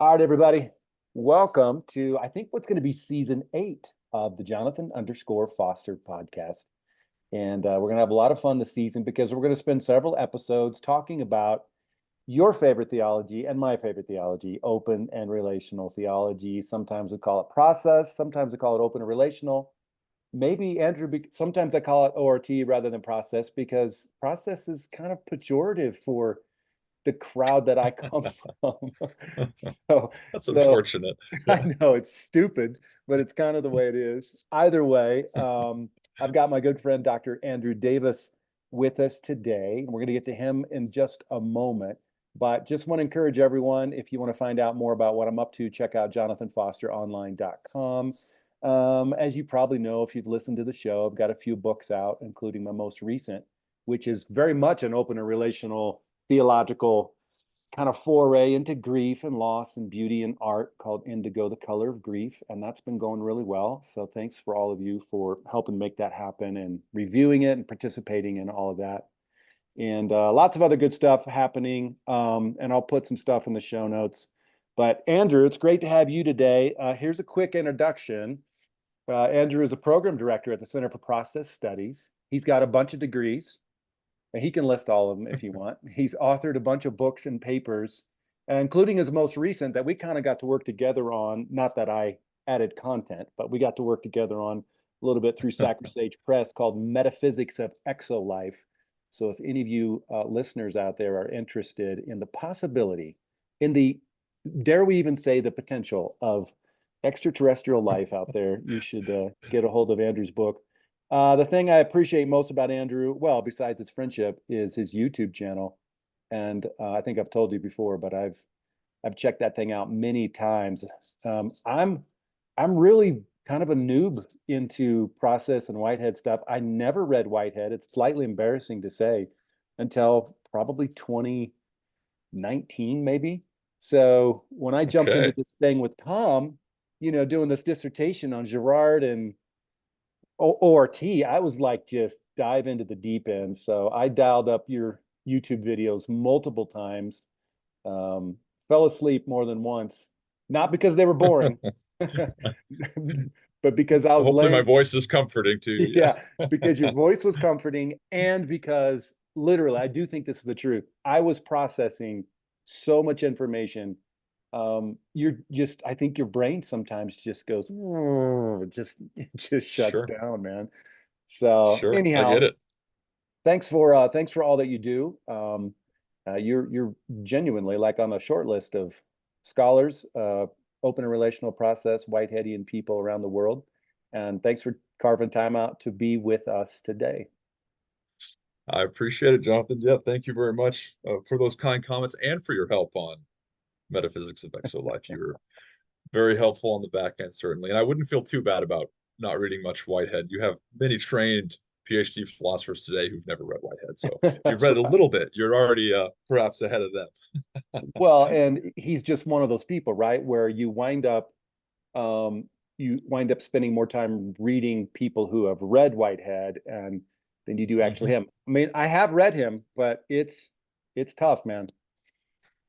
All right, everybody. Welcome to, I think, what's going to be season 8 of the Johnathan_Foster podcast. And we're going to have a lot of fun this season because we're going to spend several episodes talking about your favorite theology and my favorite theology, open and relational theology. Sometimes we call it process, sometimes we call it open and relational. Maybe, Andrew, sometimes I call it ORT rather than process because process is kind of pejorative for the crowd that I come from. So, That's so unfortunate. I Yeah. know it's stupid, but it's kind of the way it is. Either way, I've got my good friend Dr. Andrew Davis with us today. We're going to get to him in just a moment, but just want to encourage everyone, if you want to find out more about what I'm up to, check out jonathanfosteronline.com. As you probably know, if you've listened to the show, I've got a few books out, including my most recent, which is very much an open and relational theological kind of foray into grief and loss and beauty and art called Indigo, the Color of Grief. And that's been going really well. So thanks for all of you for helping make that happen and reviewing it and participating in all of that. And lots of other good stuff happening. And I'll put some stuff in the show notes. But Andrew, it's great to have you today. Here's a quick introduction. Andrew is a program director at the Center for Process Studies. He's got a bunch of degrees. And he can list all of them if you want. He's authored a bunch of books and papers, including his most recent that we kind of got to work together on. Not that I added content, but we got to work together on a little bit through Sage Press called Metaphysics of Exolife. So if any of you listeners out there are interested in the possibility, in the, dare we even say the potential of extraterrestrial life out there, you should get a hold of Andrew's book. The thing I appreciate most about Andrew, well, besides his friendship, is his YouTube channel. And I think I've told you before, but I've checked that thing out many times. I'm really kind of a noob into process and Whitehead stuff. I never read Whitehead. It's slightly embarrassing to say until probably 2019, maybe. So when I jumped into Okay. this thing with Tom, doing this dissertation on Girard and ORT, I was like, just dive into the deep end. So I dialed up your YouTube videos multiple times, fell asleep more than once, not because they were boring, but because I was Hopefully my laying, voice is comforting to you. yeah, because your voice was comforting and because literally, I do think this is the truth. I was processing so much information. You're just, I think your brain sometimes just goes, it just shuts Sure. down, man. So Sure. I get anyhow, it. thanks for all that you do. You're genuinely like on a short list of scholars, open and relational process, Whiteheadian people around the world. And thanks for carving time out to be with us today. I appreciate it, Jonathan. Yeah, thank you very much for those kind comments and for your help on Metaphysics of Exolife. You were very helpful on the back end, certainly. And I wouldn't feel too bad about not reading much Whitehead. You have many trained PhD philosophers today who've never read Whitehead. So if you've That's read a right. little bit, you're already perhaps ahead of them. Well, and he's just one of those people, right? Where you wind up spending more time reading people who have read Whitehead and than you do actually Mhm. him. I mean, I have read him, but it's tough, man.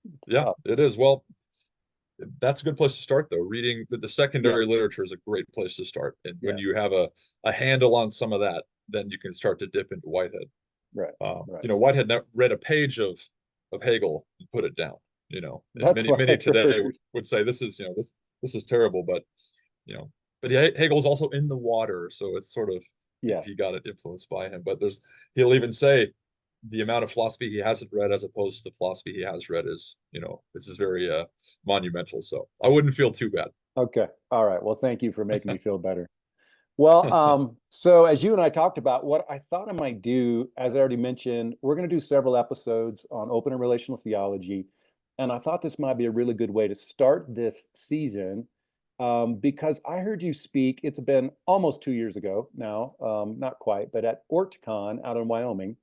It's Yeah, tough. it is. Well, that's a good place to start, though. Reading the Yeah, secondary literature is a great place to start. And when yeah, you have a handle on some of that, then you can start to dip into Whitehead. right, right. Whitehead read a page of Hegel and put it down. And That's many what many I today heard. would say this is terrible, you know, but Hegel's also in the water, so it's sort of Yeah, he got it influenced by him. But he'll even say the amount of philosophy he hasn't read as opposed to the philosophy he has read is this is very monumental. So I wouldn't feel too bad. okay. All right. Well, thank you for making me feel better. Well, so as you and I talked about, what I thought I might do, as I already mentioned, we're going to do several episodes on open and relational theology. And I thought this might be a really good way to start this season because I heard you speak, it's been almost 2 years ago now, not quite, but at OrtCon out in Wyoming.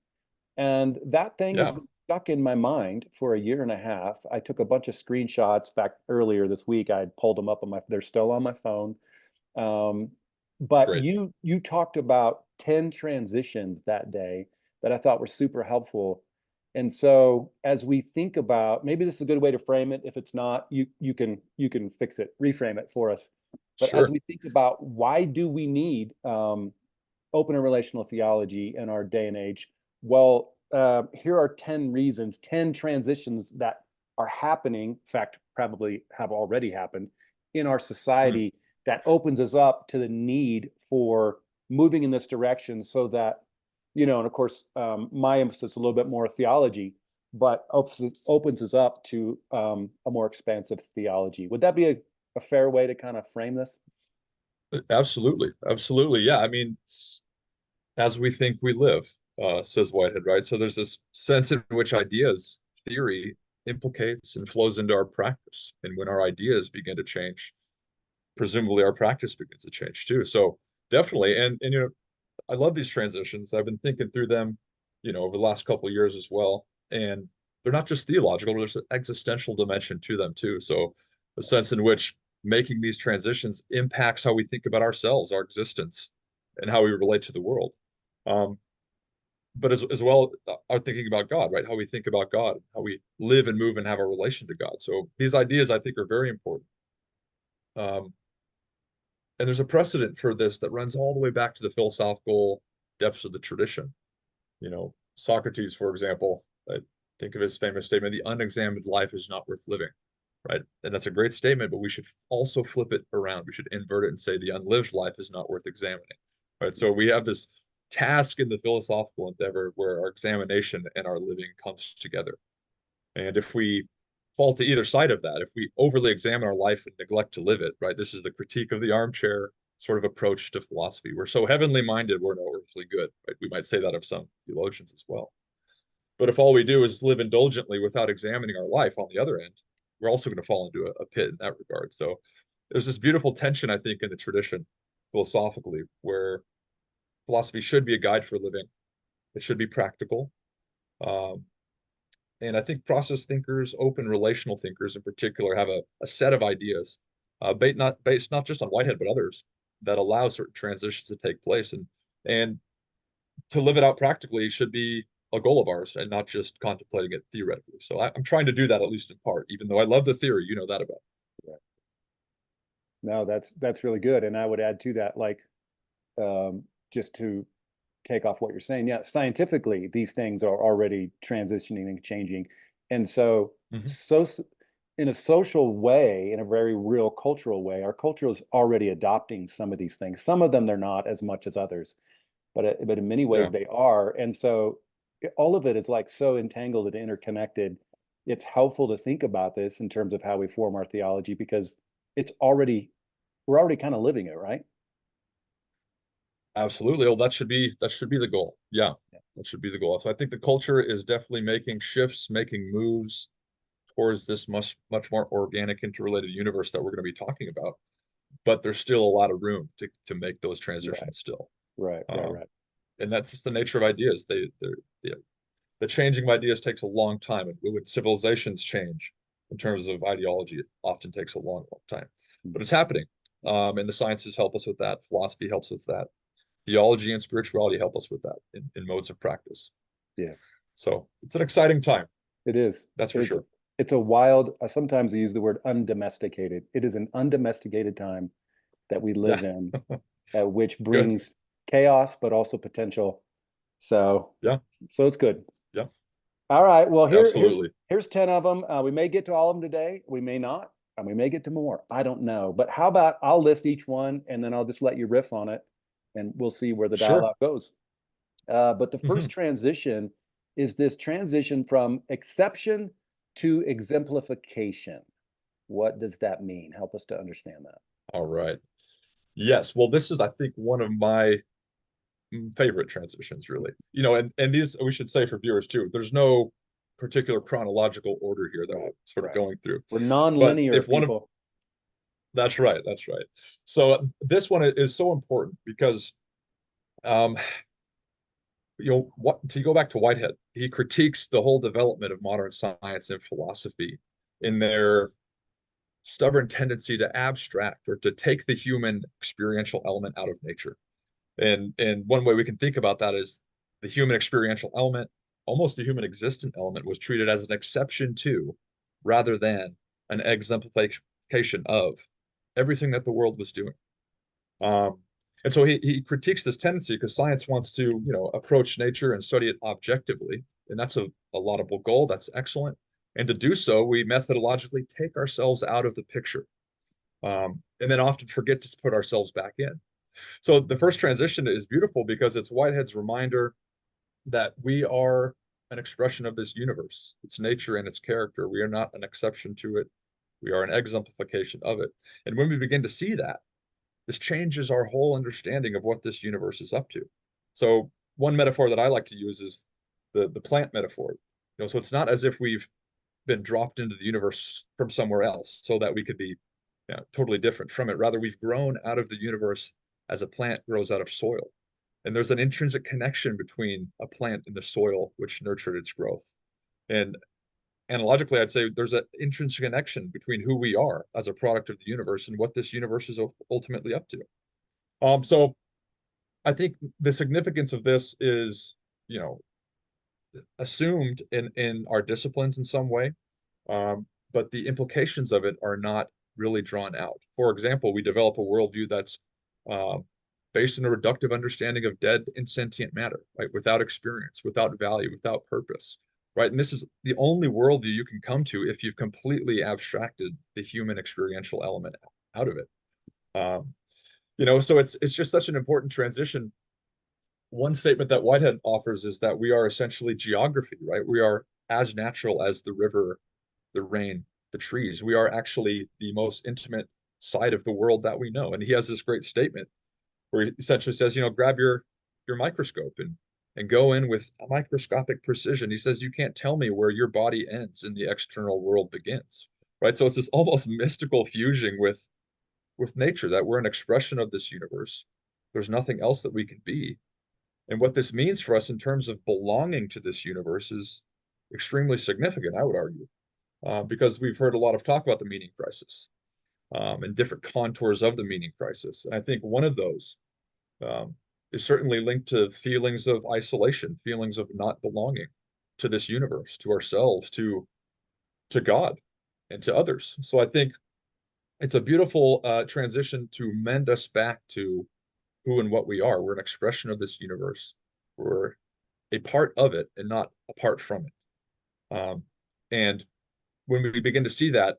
And that thing has Yeah, been stuck in my mind for a year and a half. I took a bunch of screenshots back earlier this week. I pulled them up they're still on my phone. Um, but great. you talked about 10 transitions that day that I thought were super helpful. And so as we think about, maybe this is a good way to frame it. If it's not, you can fix it, reframe it for us. But as Sure. we think about why do we need open and relational theology in our day and age? Well, here are 10 reasons, 10 transitions that are happening, in fact, probably have already happened in our Mm, society that opens us up to the need for moving in this direction so that, and of course, my emphasis is a little bit more theology, but opens us up to a more expansive theology. Would that be a fair way to kind of frame this? absolutely. Absolutely. Yeah. I mean, as we think we live, says Whitehead, right? So there's this sense in which ideas, theory implicates and flows into our practice. And when our ideas begin to change, presumably our practice begins to change too. So definitely. And I love these transitions. I've been thinking through them, over the last couple of years as well. And they're not just theological, there's an existential dimension to them too. So the sense in which making these transitions impacts how we think about ourselves, our existence, and how we relate to the world. Um, but as well, our thinking about God, right? How we think about God, how we live and move and have a relation to God. So these ideas, I think, are very important. Um, and there's a precedent for this that runs all the way back to the philosophical depths of the tradition. Socrates, for example, I think of his famous statement, the unexamined life is not worth living, right? And that's a great statement, but we should also flip it around. We should invert it and say the unlived life is not worth examining, right? So we have this task in the philosophical endeavor where our examination and our living comes together. And if we fall to either side of that, if we overly examine our life and neglect to live it, right? This is the critique of the armchair sort of approach to philosophy. We're so heavenly minded, we're no earthly good, right? We might say that of some theologians as well. But if all we do is live indulgently without examining our life on the other end, we're also going to fall into a pit in that regard. So there's this beautiful tension, I think, in the tradition philosophically, where philosophy should be a guide for living. It should be practical. Um, and I think process thinkers, open relational thinkers in particular, have a set of ideas, based not just on Whitehead, but others, that allow certain transitions to take place. And to live it out practically should be a goal of ours and not just contemplating it theoretically. So I'm trying to do that at least in part, even though I love the theory, you know that about. Yeah. No, that's really good. And I would add to that, like, just to take off what you're saying, yeah, scientifically, these things are already transitioning and changing. And so, Hmm. so in a social way, in a very real cultural way, our culture is already adopting some of these things. Some of them they're not as much as others, but in many ways Yeah, they are. And so all of it is like so entangled and interconnected. It's helpful to think about this in terms of how we form our theology because it's already we're already kind of living it, right? absolutely. Well, that should be the goal. Yeah, that should be the goal. So I think the culture is definitely making shifts, making moves towards this much more organic, interrelated universe that we're going to be talking about. But there's still a lot of room to make those Right, transitions still. right, right, Um, right. and that's just the nature of ideas. The changing of ideas takes a long time, and when civilizations change in terms of ideology, it often takes a long time. But it's happening, and the sciences help us with that. Philosophy helps with that. Theology and spirituality help us with that in modes of practice. Yeah. So it's an exciting time, It is. that's for It's sure. it's a wild, sometimes I use the word undomesticated. It is an undomesticated time that we live Yeah, in, which good. brings chaos, but also potential. So Yeah, so it's good. yeah, All right. Well, absolutely. here's 10 of them. We may get to all of them today. We may not, and we may get to more. I don't know. But how about I'll list each one and then I'll just let you riff on it and we'll see where the Sure. dialogue goes. But the first Hmm. transition is this transition from exception to exemplification. What does that mean? Help us to understand that. All right. Yes. Well, this is, I think, one of my favorite transitions, really. And these we should say for viewers too, there's no particular chronological order here that we're Right, sort of right. going through. We're But non-linear if one of people. that's right, that's right. So this one is so important because um, what to go back to Whitehead, he critiques the whole development of modern science and philosophy in their stubborn tendency to abstract or to take the human experiential element out of nature. And one way we can think about that is the human experiential element. almost the human existent element was treated as an exception to, rather than an exemplification of everything that the world was doing. Um, and so he critiques this tendency because science wants to, approach nature and study it objectively. And that's a laudable goal. That's excellent. And to do so, we methodologically take ourselves out of the picture, and then often forget to put ourselves back in. So the first transition is beautiful because it's Whitehead's reminder that we are an expression of this universe, its nature and its character. We are not an exception to it. We are an exemplification of it. And when we begin to see that, this changes our whole understanding of what this universe is up to. So one metaphor that I like to use is the plant metaphor. So it's not as if we've been dropped into the universe from somewhere else so that we could be totally different from it. Rather, we've grown out of the universe as a plant grows out of soil. And there's an intrinsic connection between a plant and the soil which nurtured its growth. And analogically, I'd say there's an intrinsic connection between who we are as a product of the universe and what this universe is ultimately up to. So I think the significance of this is, assumed in our disciplines in some way, but the implications of it are not really drawn out. For example, we develop a worldview that's uh, based on a reductive understanding of dead insentient matter, right? Without experience, without value, without purpose, right? And this is the only worldview you can come to if you've completely abstracted the human experiential element out of it. Um, so it's just such an important transition. One statement that Whitehead offers is that we are essentially geography, right? We are as natural as the river, the rain, the trees. We are actually the most intimate side of the world that we know. And he has this great statement where he essentially says, grab your microscope and go in with a microscopic precision. He says, you can't tell me where your body ends and the external world begins, right? So it's this almost mystical fusion with nature, that we're an expression of this universe. There's nothing else that we can be. And what this means for us in terms of belonging to this universe is extremely significant, I would argue, because we've heard a lot of talk about the meaning crisis, and different contours of the meaning crisis. And I think one of those um, is certainly linked to feelings of isolation, feelings of not belonging to this universe, to ourselves, to God, and to others. So I think it's a beautiful transition to mend us back to who and what we are. We're an expression of this universe. We're a part of it and not apart from it. And when we begin to see that,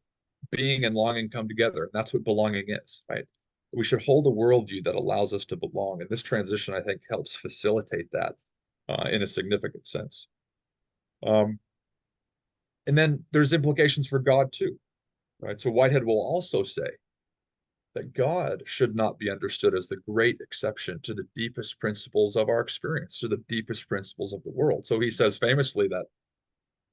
being and longing come together, and that's what belonging is, right? We should hold a worldview that allows us to belong. And this transition, I think, helps facilitate that in a significant sense. And then there's implications for God too, right? So Whitehead will also say that God should not be understood as the great exception to the deepest principles of our experience, to the deepest principles of the world. So he says famously that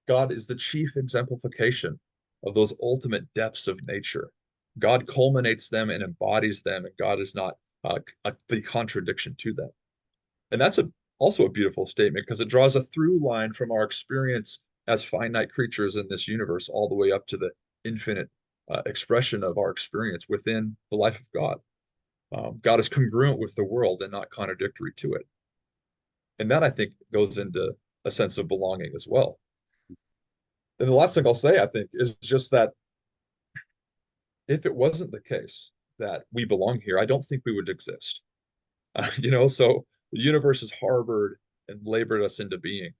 God is the chief exemplification of those ultimate depths of nature. God culminates them and embodies them, and God is not the contradiction to them. And that's also a beautiful statement because it draws a through line from our experience as finite creatures in this universe all the way up to the infinite expression of our experience within the life of God. God is congruent with the world and not contradictory to it. And that, I think, goes into a sense of belonging as well. And the last thing I'll say, I think, is just that if it wasn't the case that we belong here, I don't think we would exist. So the universe has harbored and labored us into being.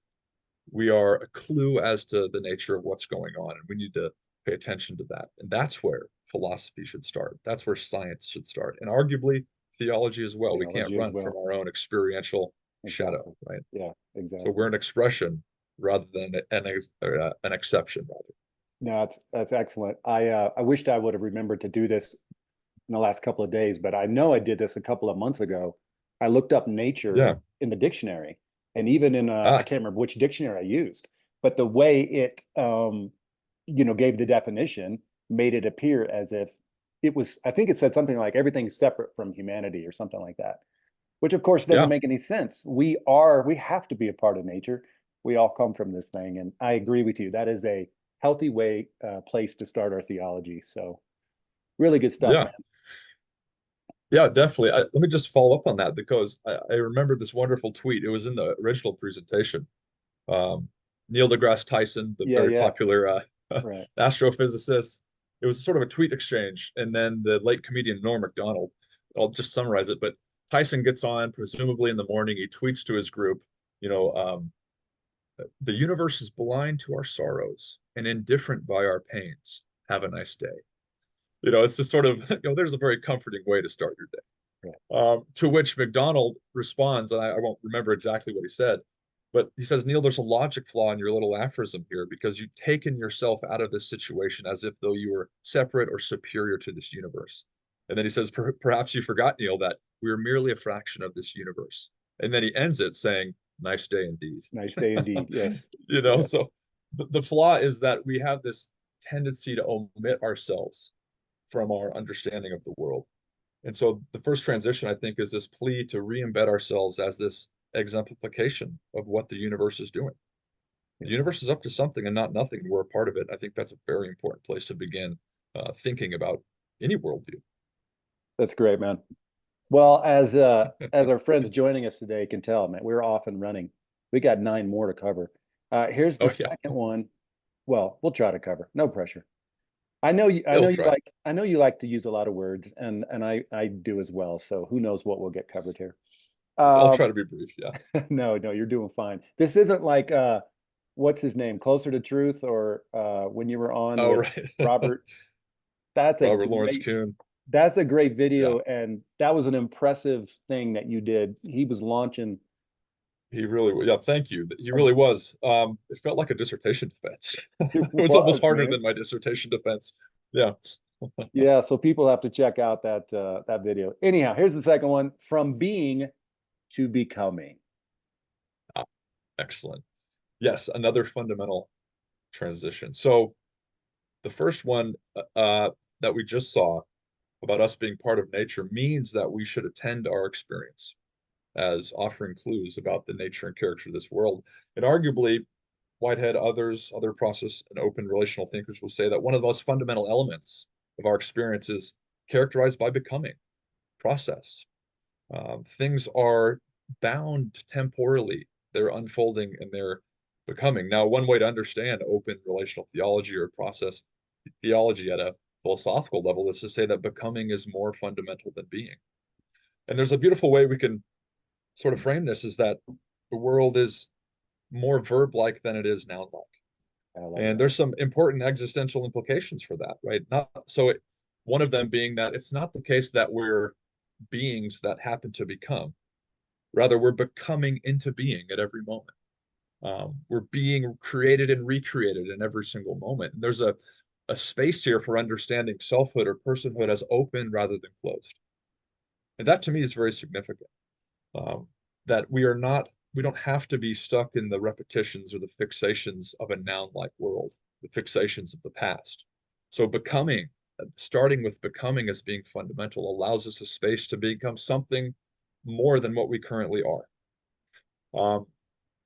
We are a clue as to the nature of what's going on, and we need to pay attention to that. And that's where philosophy should start. That's where science should start, and arguably theology as well. We can't Theology as run from well. our own experiential shadow, Exactly. right? Yeah, So we're exactly. an expression rather than an exception, rather. No, that's excellent. I wished I would have remembered to do this in the last couple of days, but I know I did this a couple of months ago. I looked up nature Yeah. in the dictionary, and even in I Ah, can't remember which dictionary I used, but the way it gave the definition made it appear as if it was, I think it said something like everything's separate from humanity or something like that, which of course doesn't yeah. make any sense. We have to be a part of nature. We all come from this thing. And I agree with you. That is a healthy place to start our theology. So really good stuff, Yeah. man. Yeah, definitely. Let me just follow up on that because I remember this wonderful tweet. It was in the original presentation. Um, Neil deGrasse Tyson, the Yeah, very yeah, popular right. astrophysicist. It was sort of a tweet exchange, and then the late comedian Norm Macdonald. I'll just summarize it, but Tyson gets on, presumably in the morning. He tweets to his group, you know, the universe is blind to our sorrows and indifferent by our pains. Have a nice day. It's just sort of, there's a very comforting way to start your day. Right. To which McDonald responds, and I won't remember exactly what he said, but he says, Neil, there's a logic flaw in your little aphorism here because you've taken yourself out of this situation as if though you were separate or superior to this universe. And then he says, perhaps you forgot, Neil, that we are merely a fraction of this universe. And then he ends it saying, nice day indeed. Nice day indeed. Yes. Yeah. So the flaw is that we have this tendency to omit ourselves from our understanding of the world. And so the first transition, I think, is this plea to re-embed ourselves as this exemplification of what the universe is doing. The universe is up to something and not nothing. We're a part of it. I think that's a very important place to begin thinking about any worldview. That's great, man. Well, as our friends joining us today can tell, man, we're off and running. We got nine more to cover. Here's the Oh yeah, second one. Well, we'll try to cover. No pressure. we'll try. I know you like to use a lot of words, and I do as well. So who knows what we'll get covered here. I'll Um, try to be brief. Yeah. no, you're doing fine. This isn't like what's his name? Closer to Truth or when you were on Oh with right. Robert. That's a Robert Lawrence great Kuhn. that's a great Yeah. video, and that was an impressive thing that you did. He was launching. He really, yeah, thank you. He A, really was. It felt like a dissertation defense. it It was almost was, harder man. than my dissertation defense. Yeah. Yeah, so people have to check out that video. Anyhow, here's the second one: from being to becoming. Ah, excellent. Yes, another fundamental transition. So the first one that we just saw about us being part of nature means that we should attend our experience as offering clues about the nature and character of this world. And arguably, Whitehead, others, other process and open relational thinkers will say that one of the most fundamental elements of our experience is characterized by becoming process. Things are bound temporally, they're unfolding and they're becoming. Now, one way to understand open relational theology or process theology at a philosophical level is to say that becoming is more fundamental than being. And there's a beautiful way we can sort of frame this is that the world is more verb-like than it is noun-like. I like And that. there's some important existential implications for that, right? Not so it, one of them being that it's not the case that we're beings that happen to become. Rather, we're becoming into being at every moment. We're being created and recreated in every single moment. And there's a space here for understanding selfhood or personhood as open rather than closed. And that to me is very significant. Um, that we don't have to be stuck in the repetitions or the fixations of a noun-like world, the fixations of the past. So becoming, starting with becoming as being fundamental allows us a space to become something more than what we currently are. Um,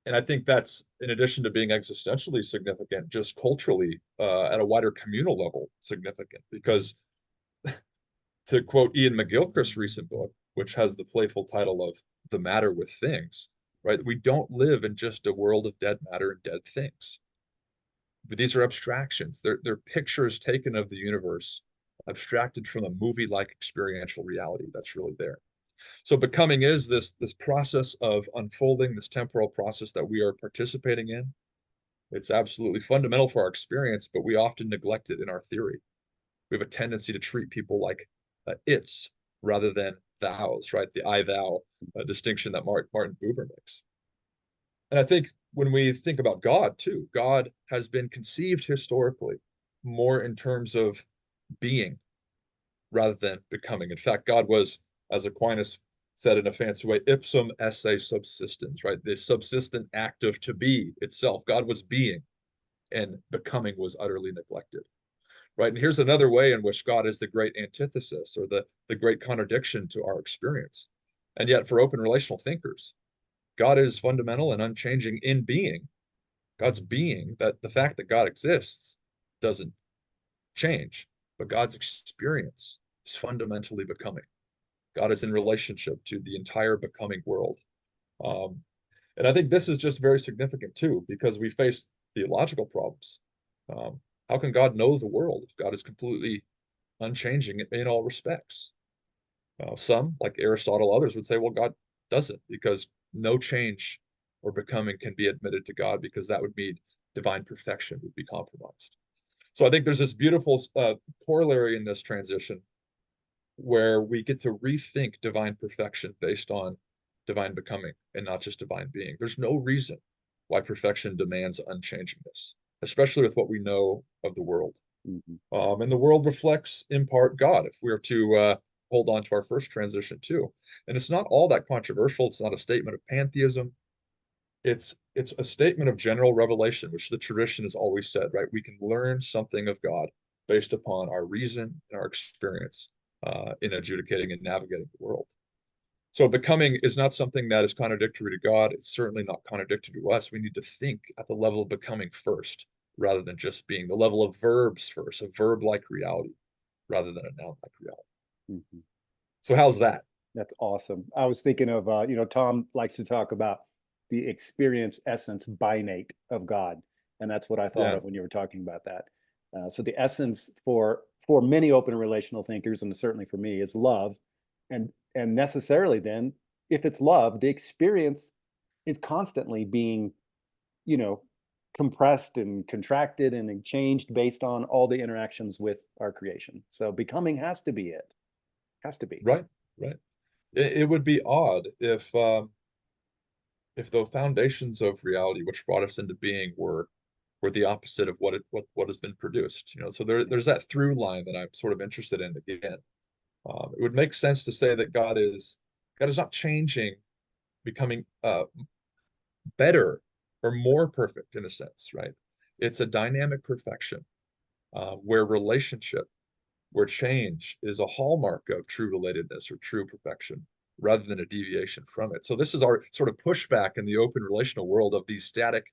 and I think that's, in addition to being existentially significant, just culturally, at a wider communal level, significant. Because to quote Ian McGilchrist's recent book, which has the playful title of The Matter with Things, right? We don't live in just a world of dead matter and dead things. But these are abstractions. They're pictures taken of the universe, abstracted from a movie-like experiential reality that's really there. So becoming is this process of unfolding, this temporal process that we are participating in. It's absolutely fundamental for our experience, but we often neglect it in our theory. We have a tendency to treat people like it's rather than thous, right? The I thou distinction that Martin Buber makes. And I think when we think about God too, God has been conceived historically more in terms of being rather than becoming. In fact, God was, as Aquinas said in a fancy way, ipsum esse subsistens, right? The subsistent act of to be itself. God was being, and becoming was utterly neglected, right? And here's another way in which God is the great antithesis or the great contradiction to our experience. And yet, for open relational thinkers, God is fundamental and unchanging in being. God's being, that the fact that God exists doesn't change, but God's experience is fundamentally becoming. God is in relationship to the entire becoming world. Um, And I think this is just very significant too, because we face theological problems. How can God know the world if God is completely unchanging in all respects? Some, like Aristotle, others would say, well, God doesn't, because no change or becoming can be admitted to God, because that would mean divine perfection would be compromised. So I think there's this beautiful corollary in this transition where we get to rethink divine perfection based on divine becoming and not just divine being. There's no reason why perfection demands unchangingness, especially with what we know of the world. Mhm. And the world reflects in part God, if we are to hold on to our first transition too. And it's not all that controversial. It's not a statement of pantheism. It's a statement of general revelation, which the tradition has always said, right? We can learn something of God based upon our reason and our experience in adjudicating and navigating the world. So becoming is not something that is contradictory to God. It's certainly not contradictory to us. We need to think at the level of becoming first, rather than just being the level of verbs first, a verb-like reality, rather than a noun-like reality. Mhm. So how's that? That's awesome. I was thinking of, Tom likes to talk about the experience essence binate of God. And that's what I thought Yeah, of when you were talking about that. So the essence for many open relational thinkers, and certainly for me, is love. And necessarily then, if it's love, the experience is constantly being, you know, compressed and contracted and changed based on all the interactions with our creation. So becoming has to be it. Has to be. right, right. It would be odd if the foundations of reality, which brought us into being, were the opposite of what has been produced. So there's that through line that I'm sort of interested in again. It would make sense to say that God is not changing, becoming better or more perfect in a sense, right? It's a dynamic perfection where relationship, where change is a hallmark of true relatedness or true perfection rather than a deviation from it. So this is our sort of pushback in the open relational world of these static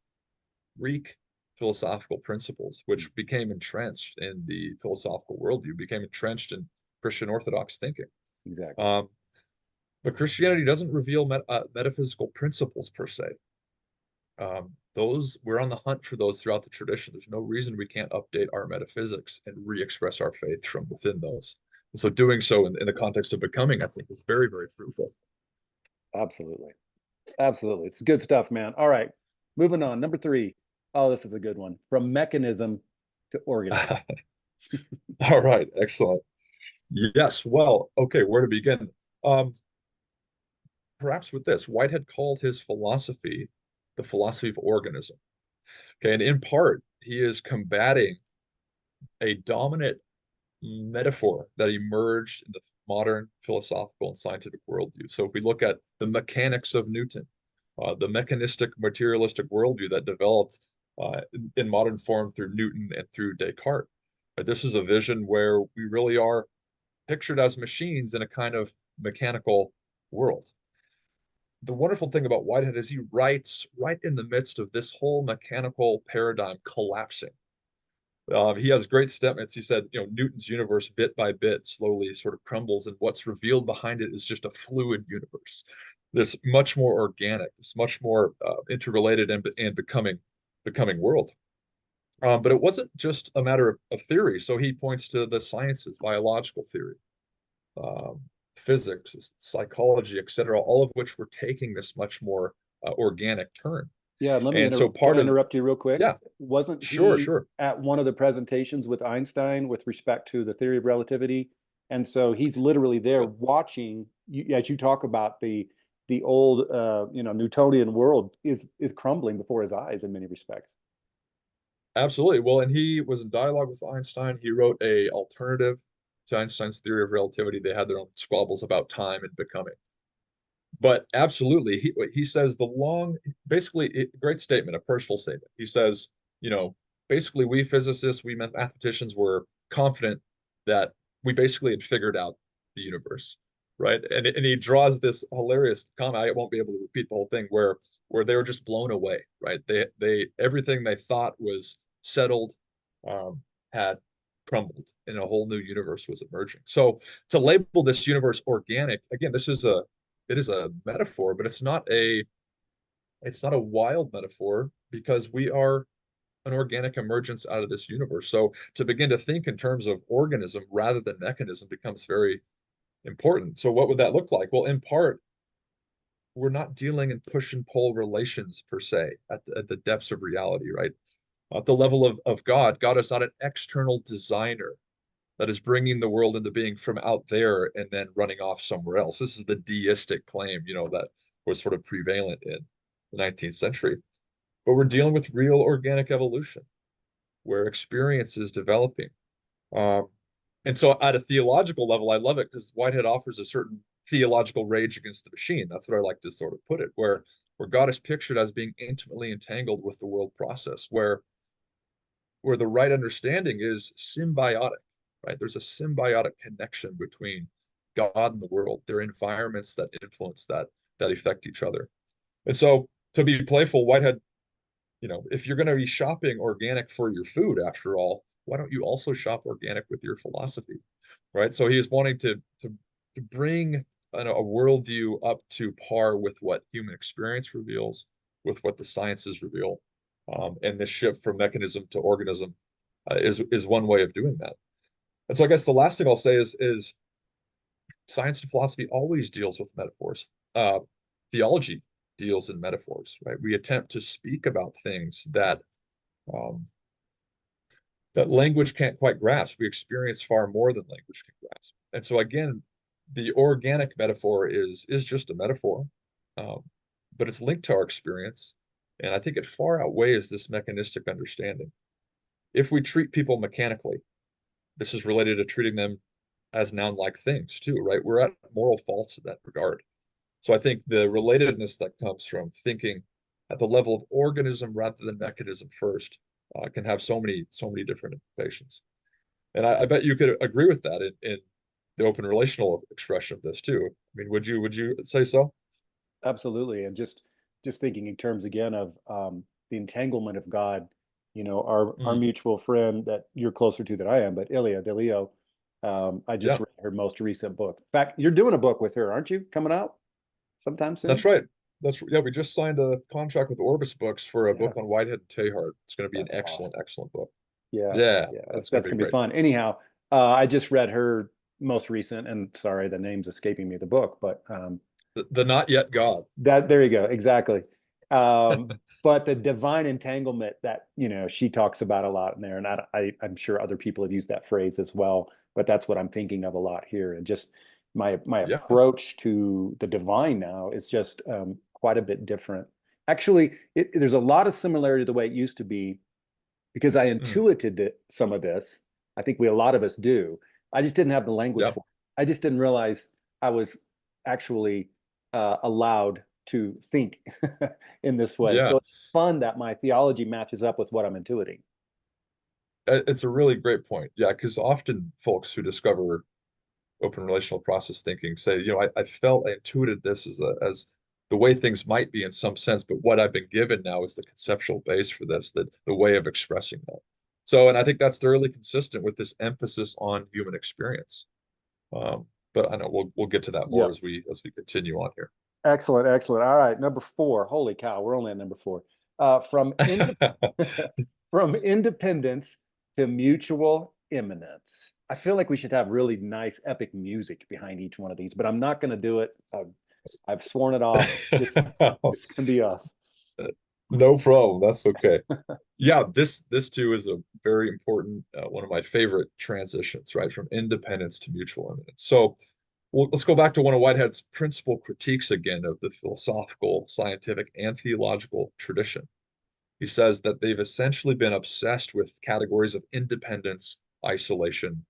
Greek philosophical principles, which became entrenched in the philosophical worldview, became entrenched in Christian Orthodox thinking. Exactly. Um, but Christianity doesn't reveal metaphysical principles per se. Those we're on the hunt for those throughout the tradition. There's no reason we can't update our metaphysics and re-express our faith from within those. And so doing so in the context of becoming, I think, is very, very fruitful. Absolutely. Absolutely. It's good stuff, man. All right. Moving on. Number three. Oh, this is a good one. From mechanism to organism. All right, excellent. Yes, well, okay, where to begin? Um, Perhaps with this, Whitehead called his philosophy the philosophy of organism. Okay, and in part, he is combating a dominant metaphor that emerged in the modern philosophical and scientific worldview. So if we look at the mechanics of Newton, the mechanistic materialistic worldview that developed in modern form through Newton and through Descartes, right? This is a vision where we really are pictured as machines in a kind of mechanical world. The wonderful thing about Whitehead is he writes right in the midst of this whole mechanical paradigm collapsing. He has great statements. He said, Newton's universe bit by bit slowly sort of crumbles, and what's revealed behind it is just a fluid universe. This much more organic, this much more interrelated and becoming world. But it wasn't just a matter of theory. So he points to the sciences, biological theory, um, physics, psychology, et cetera, all of which were taking this much more organic turn. Yeah, And so can part I of, interrupt you real quick? yeah, Wasn't sure, he sure. at one of the presentations with Einstein with respect to the theory of relativity? And so he's literally there Yeah, watching, as you talk about the old Newtonian world is crumbling before his eyes in many respects. absolutely. Well, and he was in dialogue with Einstein. He wrote a alternative to Einstein's theory of relativity. They had their own squabbles about time and becoming. But absolutely, he says basically, great statement, a personal statement. He says, basically, we physicists, we mathematicians were confident that we basically had figured out the universe, right? And he draws this hilarious comment. I won't be able to repeat the whole thing where they were just blown away, right? They everything they thought was settled, um, had crumbled, and a whole new universe was emerging. So to label this universe organic, again, it is a metaphor, but it's not it's not a wild metaphor because we are an organic emergence out of this universe. So to begin to think in terms of organism rather than mechanism becomes very important. So what would that look like? Well, in part, we're not dealing in push and pull relations per se at the depths of reality, right? At the level of God, God is not an external designer that is bringing the world into being from out there and then running off somewhere else. This is the deistic claim, that was sort of prevalent in the 19th century. But we're dealing with real organic evolution where experience is developing. Um, and so at a theological level, I love it because Whitehead offers a certain theological rage against the machine. That's what I like to sort of put it, where God is pictured as being intimately entangled with the world process, where the right understanding is symbiotic, right? There's a symbiotic connection between God and the world. There are environments that influence that affect each other. And so to be playful, Whitehead, if you're going to be shopping organic for your food, after all, why don't you also shop organic with your philosophy, right? So he is wanting to bring a worldview up to par with what human experience reveals, with what the sciences reveal, and this shift from mechanism to organism is one way of doing that. And so I guess the last thing I'll say is science and philosophy always deals with metaphors. Theology deals in metaphors, right? We attempt to speak about things um, that language can't quite grasp. We experience far more than language can grasp. And so again, the organic metaphor is just a metaphor, um, but it's linked to our experience. And I think it far outweighs this mechanistic understanding. If we treat people mechanically, this is related to treating them as noun-like things too, right? We're at moral faults in that regard. So I think the relatedness that comes from thinking at the level of organism rather than mechanism first can have so many different implications. And I bet you could agree with that in the open relational expression of this too. I mean, would you say so? Absolutely. And just thinking in terms again of the entanglement of God, our Mm, mutual friend that you're closer to than I am, but Ilia DeLeo, I just yeah, read her most recent book. In fact, you're doing a book with her, aren't you? Coming out sometime that's soon? right. Yeah, we just signed a contract with Orbis Books for a Yeah, book on Whitehead and Teilhard. It's going to be an that's excellent, awesome. excellent book. Yeah, Yeah, yeah, that's going that's to be gonna be great. fun. Anyhow, I just read her most recent, and sorry, the name's escaping me, the book, but The not yet God. that there you go, exactly. But the divine entanglement that she talks about a lot in there, and I'm sure other people have used that phrase as well, but that's what I'm thinking of a lot here. And just my Yeah. approach to the divine now is just quite a bit different. Actually, there's a lot of similarity to the way it used to be because I Mm, intuited some of this. I think a lot of us do. I just didn't have the language yeah. for it. I just didn't realize I was actually allowed to think in this way. Yeah. So it's fun that my theology matches up with what I'm intuiting. It's a really great point. Yeah, because often folks who discover open relational process thinking say, I felt I intuited this as the way things might be in some sense, but what I've been given now is the conceptual base for this, the way of expressing that. So, and I think that's thoroughly consistent with this emphasis on human experience. Um, but I know we'll get to that more Yep. as we continue on here. Excellent, excellent. All right, number four. Holy cow, we're only at number four. From from independence to mutual imminence. I feel like we should have really nice epic music behind each one of these, but I'm not going to do it. I've sworn it off. This can be us. No problem. That's okay. Yeah, this too is a very important one of my favorite transitions, right? From independence to mutual eminence. So let's go back to one of Whitehead's principal critiques again of the philosophical, scientific, and theological tradition. He says that they've essentially been obsessed with categories of independence, isolation,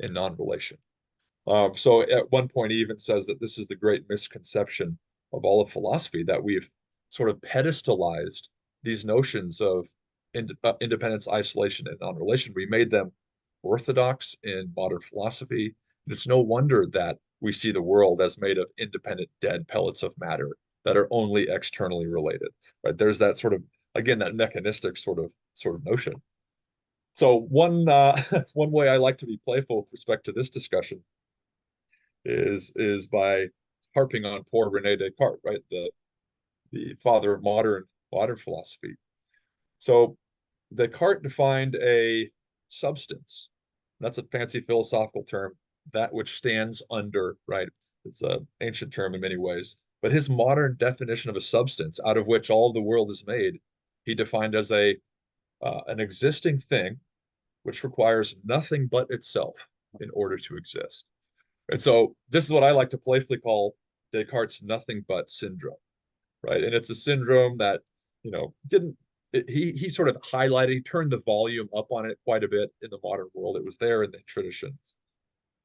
and non-relation. So at one point, he even says that this is the great misconception of all of philosophy, that we've sort of pedestalized these notions of independence, isolation, and non-relation. We made them orthodox in modern philosophy. And it's no wonder that we see the world as made of independent dead pellets of matter that are only externally related, right? There's that sort of, again, that mechanistic sort of notion. So one way I like to be playful with respect to this discussion is by harping on poor Rene Descartes, right? the father of modern philosophy. So Descartes defined a substance. That's a fancy philosophical term, that which stands under, right? It's an ancient term in many ways. But his modern definition of a substance out of which all the world is made, he defined as an existing thing which requires nothing but itself in order to exist. And so this is what I like to playfully call Descartes' nothing but syndrome, right? And it's a syndrome that, didn't he sort of highlighted, he turned the volume up on it quite a bit in the modern world. It was there in the tradition,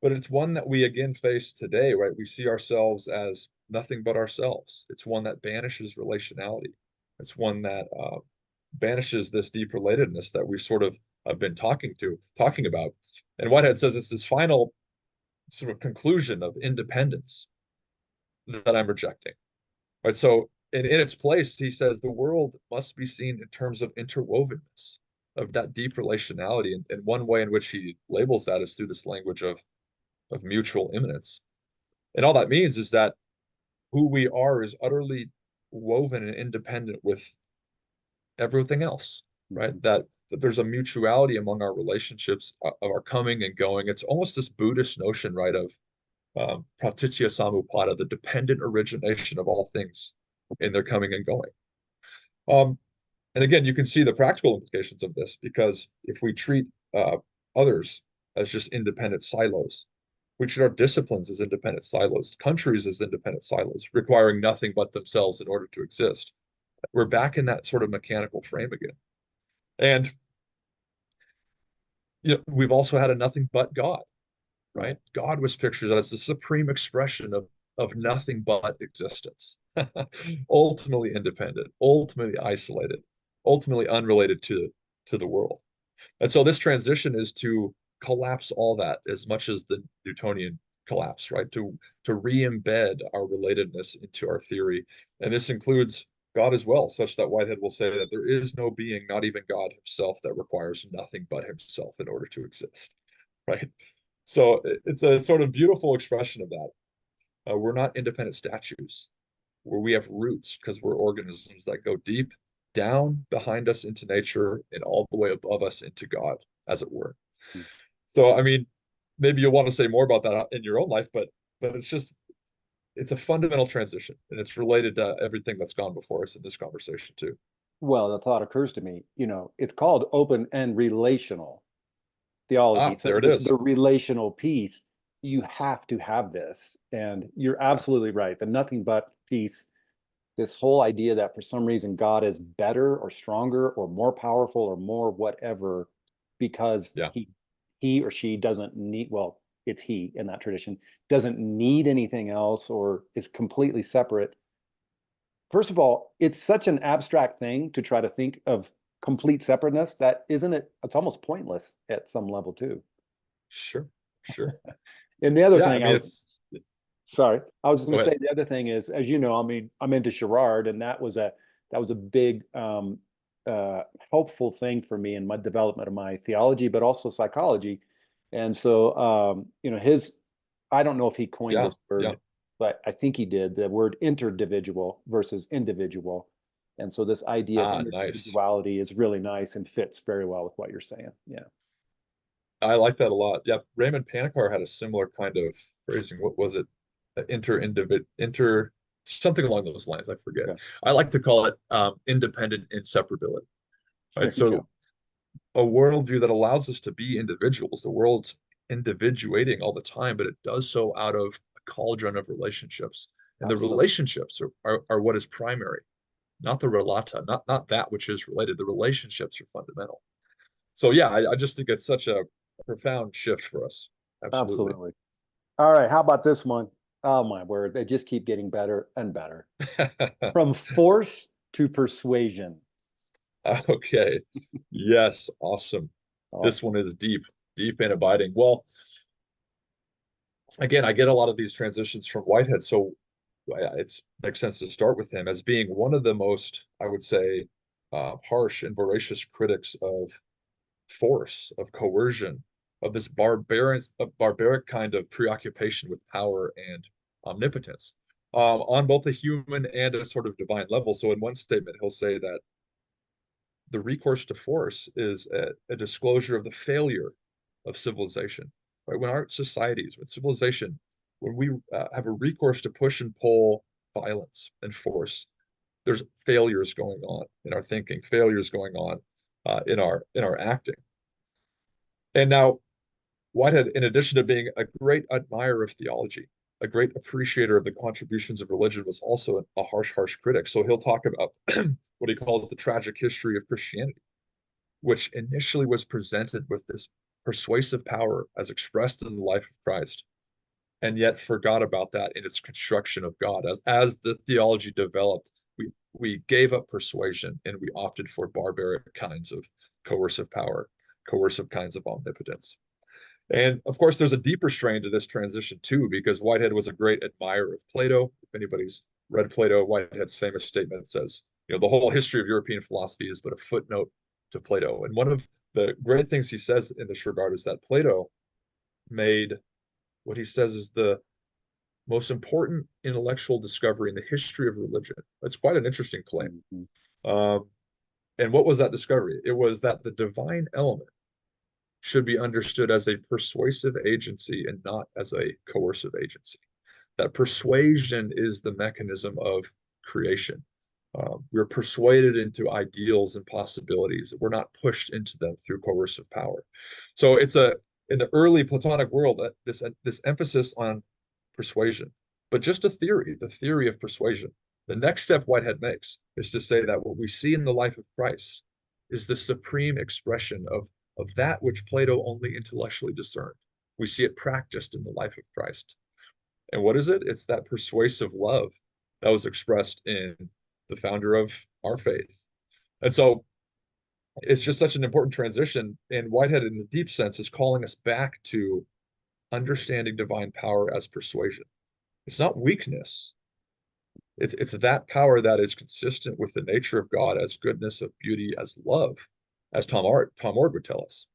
but it's one that we again face today, right? We see ourselves as nothing but ourselves. It's one that banishes relationality. It's one that banishes this deep relatedness that we sort of have been talking about. And Whitehead says it's this final sort of conclusion of independence that I'm rejecting. Right. So in its place, he says the world must be seen in terms of interwovenness, of that deep relationality. And one way in which he labels that is through this language of mutual immanence. And all that means is that who we are is utterly woven and independent with everything else, right? Mhm. That there's a mutuality among our relationships of our coming and going. It's almost this Buddhist notion, right, of pratitya samuppada, the dependent origination of all things in their coming and going. Um, and again, you can see the practical implications of this because if we treat others as just independent silos, we treat our disciplines as independent silos, countries as independent silos, requiring nothing but themselves in order to exist. We're back in that sort of mechanical frame again. And we've also had a nothing but God, Right. right? God was pictured as the supreme expression of nothing but existence, ultimately independent, ultimately isolated, ultimately unrelated to the world. And so this transition is to collapse all that as much as the Newtonian collapse, right? To re-embed our relatedness into our theory. And this includes God as well, such that Whitehead will say that there is no being, not even God himself, that requires nothing but himself in order to exist, right? So it's a sort of beautiful expression of that. We're not independent statues where we have roots because we're organisms that go deep down behind us into nature and all the way above us into God, as it were. Mm. So, I mean, maybe you'll want to say more about that in your own life, but it's a fundamental transition and it's related to everything that's gone before us in this conversation too. Well, the thought occurs to me, it's called open and relational theology. Ah, So there it this is. the relational piece, you have to have this. And you're Yeah, absolutely right. The nothing but piece, this whole idea that for some reason God is better or stronger or more powerful or more whatever because yeah, he or she doesn't need, well, it's he in that tradition, doesn't need anything else or is completely separate. First of all, it's such an abstract thing to try to think of complete separateness that isn't it, it's almost pointless at some level too. sure, sure. And the other Yeah, I thing I mean, was sorry, I was going go to ahead. say the other thing is, as you know, I mean, I'm into Girard, and that was a big helpful thing for me in my development of my theology, but also psychology. And so, his I don't know if he coined Yeah, this yeah. word, but I think he did the word interdividual versus individual. And so this idea of Ah, nice. individuality is really nice and fits very well with what you're saying. Yeah. I like that a lot. Yeah, Raymond Panikar had a similar kind of phrasing. What was it? Inter something along those lines. I forget. Okay. I like to call it independent inseparability. Right. There you go. So a worldview that allows us to be individuals. The world's individuating all the time, but it does so out of a cauldron of relationships. And the Absolutely. relationships are what is primary, not the relata, not that which is related. The relationships are fundamental. So yeah, I just think it's such a profound shift for us. Absolutely. Absolutely. All right. How about this one? Oh my word. They just keep getting better and better. From force to persuasion. Okay. Yes, awesome. This Awesome. one is deep, deep and abiding. Well, again, I get a lot of these transitions from Whitehead, so it makes sense to start with him as being one of the most, I would say, harsh and voracious critics of force, of coercion, of this barbaric kind of preoccupation with power and omnipotence. on both a human and a sort of divine level. So in one statement, he'll say that the recourse to force is a disclosure of the failure of civilization. Right? When our societies, when civilization, when we have a recourse to push and pull violence and force, there's failures going on in our thinking, failures going on in our acting. And now Whitehead, in addition to being a great admirer of theology, a great appreciator of the contributions of religion, was also a harsh, harsh critic. So he'll talk about what he calls the tragic history of Christianity, which initially was presented with this persuasive power as expressed in the life of Christ, and yet forgot about that in its construction of God. As the theology developed, we gave up persuasion and we opted for barbaric kinds of coercive power, coercive kinds of omnipotence. And of course, there's a deeper strain to this transition too, because Whitehead was a great admirer of Plato. If anybody's read Plato, Whitehead's famous statement says, the whole history of European philosophy is but a footnote to Plato. And one of the great things he says in this regard is that Plato made what he says is the most important intellectual discovery in the history of religion. That's quite an interesting claim. Mhm. Um, and what was that discovery? It was that the divine element should be understood as a persuasive agency and not as a coercive agency. That persuasion is the mechanism of creation. We're persuaded into ideals and possibilities. We're not pushed into them through coercive power. So it's in the early Platonic world, this emphasis on persuasion, but just a theory, the theory of persuasion. The next step Whitehead makes is to say that what we see in the life of Christ is the supreme expression of that which Plato only intellectually discerned. We see it practiced in the life of Christ. And what is it? It's that persuasive love that was expressed in the founder of our faith. And so it's just such an important transition. And Whitehead, in the deep sense, is calling us back to understanding divine power as persuasion. It's not weakness. It's that power that is consistent with the nature of God as goodness, of beauty, as love, as Tom Ord would tell us.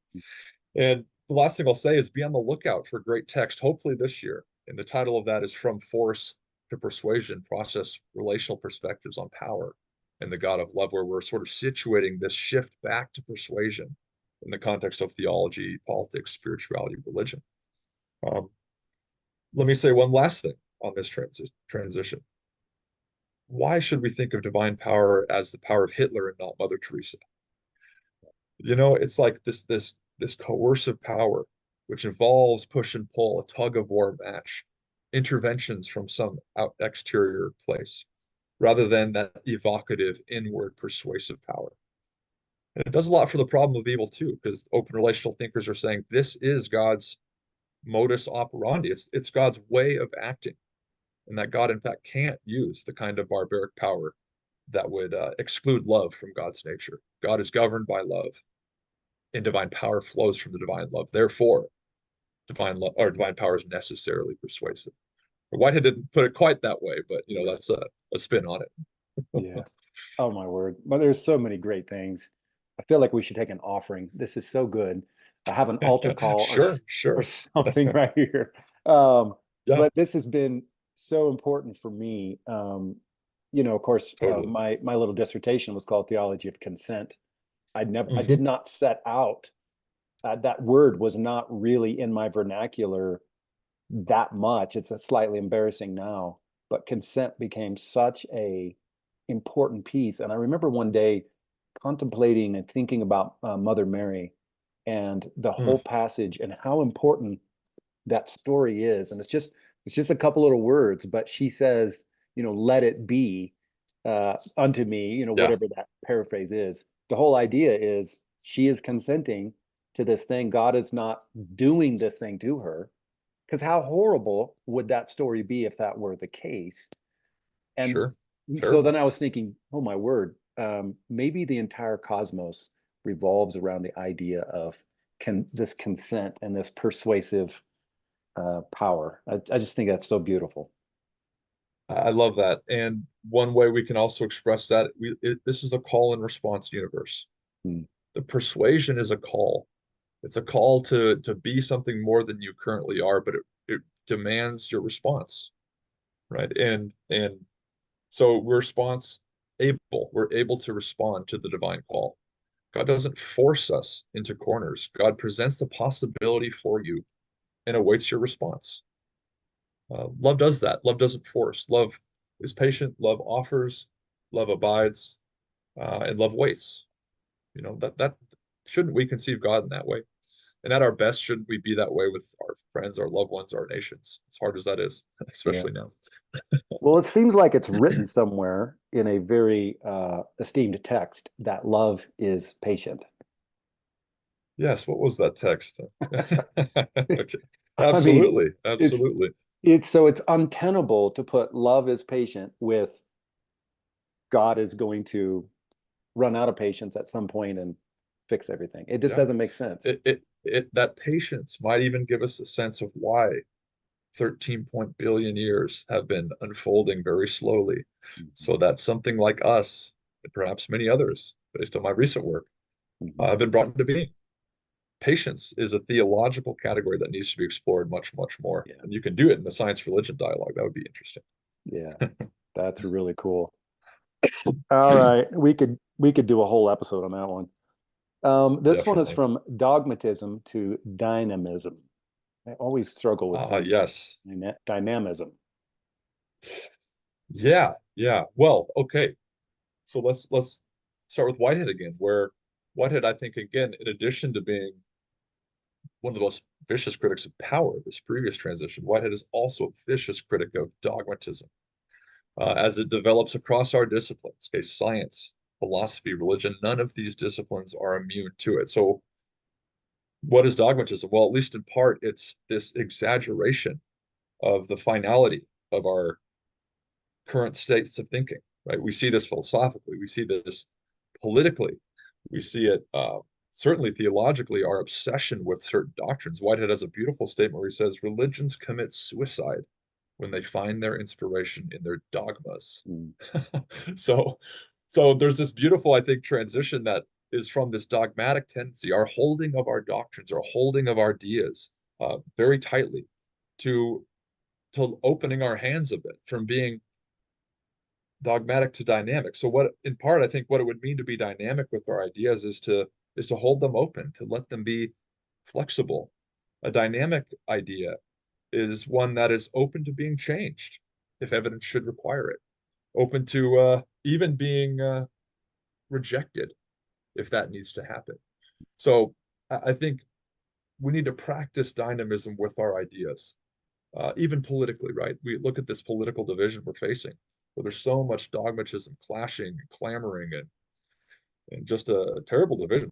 And the last thing I'll say is be on the lookout for great text, hopefully this year. And the title of that is From Force to Persuasion, Process Relational Perspectives on Power and the God of Love, where we're sort of situating this shift back to persuasion in the context of theology, politics, spirituality, religion. Um, Let me say one last thing on this transition. Why should we think of divine power as the power of Hitler and not Mother Teresa? It's like this coercive power, which involves push and pull, a tug of war match, interventions from some exterior place, rather than that evocative, inward, persuasive power. And it does a lot for the problem of evil too, because open relational thinkers are saying this is God's modus operandi. It's God's way of acting, and that God, in fact, can't use the kind of barbaric power that would exclude love from God's nature. God is governed by love, and divine power flows from the divine love. Therefore, divine love or divine power is necessarily persuasive. Whitehead didn't put it quite that way, but that's a spin on it. Yeah. Oh my word. But there's so many great things. I feel like we should take an offering. This is so good. I have an altar call Sure, or sure. something right here. Um, Yeah, but this has been so important for me. Of course, totally. my little dissertation was called Theology of Consent. I did Hmm. not set out, that word was not really in my vernacular that much. It's a slightly embarrassing now, but consent became such a important piece. And I remember one day contemplating and thinking about Mother Mary and the whole Mm, passage and how important that story is. And it's just a couple little words, but she says, let it be unto me, yeah, whatever that paraphrase is. The whole idea is she is consenting to this thing. God is not doing this thing to her. Because how horrible would that story be if that were the case? And sure. so Terrible. then I was thinking, oh my word, maybe the entire cosmos revolves around the idea of this consent and this persuasive power. I just think that's so beautiful. I love that. And one way we can also express that, this is a call and response universe. Hmm. The persuasion is a call. It's a call to be something more than you currently are, but it demands your response. right? And so we're able to respond to the divine call. God doesn't force us into corners. God presents the possibility for you and awaits your response. Love does that. Love doesn't force. Love is patient. Love offers. Love abides, and love waits. That shouldn't we conceive God in that way? And at our best, shouldn't we be that way with our friends, our loved ones, our nations? As hard as that is, Yeah. especially now. Well, it seems like it's written somewhere in a very esteemed text that love is patient. Yes, what was that text? I mean, Absolutely, it's absolutely. it's untenable to put love is patient with God is going to run out of patience at some point and fix everything. It just Yeah. doesn't make sense. That patience might even give us a sense of why 13 point billion years have been unfolding very slowly, Mhm. so that something like us, and perhaps many others, based on my recent work, Mhm. have been brought into being. Patience is a theological category that needs to be explored much, much more. Yeah. And you can do it in the science religion dialogue. That would be interesting. Yeah. That's really cool. All right. We could do a whole episode on that one. This one is Definitely. from dogmatism to dynamism. I always struggle with Ah, saying yes. dynamism. Yeah, yeah. Well, okay. So let's start with Whitehead again, where Whitehead, I think, again, in addition to being one of the most vicious critics of power, this previous transition, Whitehead is also a vicious critic of dogmatism, as it develops across our disciplines, okay, science, philosophy, religion. None of these disciplines are immune to it. So what is dogmatism? Well, at least in part, it's this exaggeration of the finality of our current states of thinking, right? We see this philosophically, we see this politically, we see it certainly theologically, our obsession with certain doctrines. Whitehead has a beautiful statement where he says, religions commit suicide when they find their inspiration in their dogmas. Mm. so, so there's this beautiful, I think, transition that is from this dogmatic tendency, our holding of our doctrines, our holding of our ideas very tightly, to opening our hands a bit from being dogmatic to dynamic. So what, in part, I think what it would mean to be dynamic with our ideas is to hold them open, to let them be flexible. A dynamic idea is one that is open to being changed if evidence should require it, open to even being rejected if that needs to happen. So I think we need to practice dynamism with our ideas, even politically, right? We look at this political division we're facing, where there's so much dogmatism, clashing, and clamoring, and just a terrible division.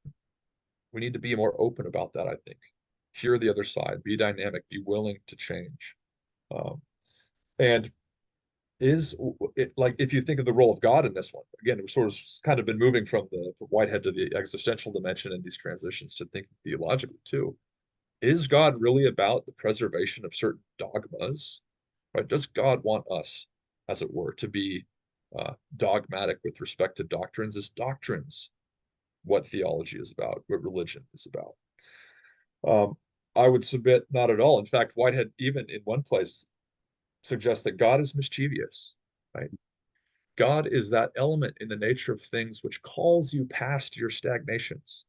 We need to be more open about that, I think. Hear the other side, be dynamic, be willing to change. Um, and is it, like, if you think of the role of God in this one, again, we've sort of kind of been moving from the Whitehead to the existential dimension in these transitions to thinking theologically too. Is God really about the preservation of certain dogmas? Right? Does God want us, as it were, to be dogmatic with respect to doctrines? Is doctrines what theology is about, what religion is about? Um, I would submit not at all. In fact, Whitehead, even in one place, suggests that God is mischievous, right? God is that element in the nature of things which calls you past your stagnations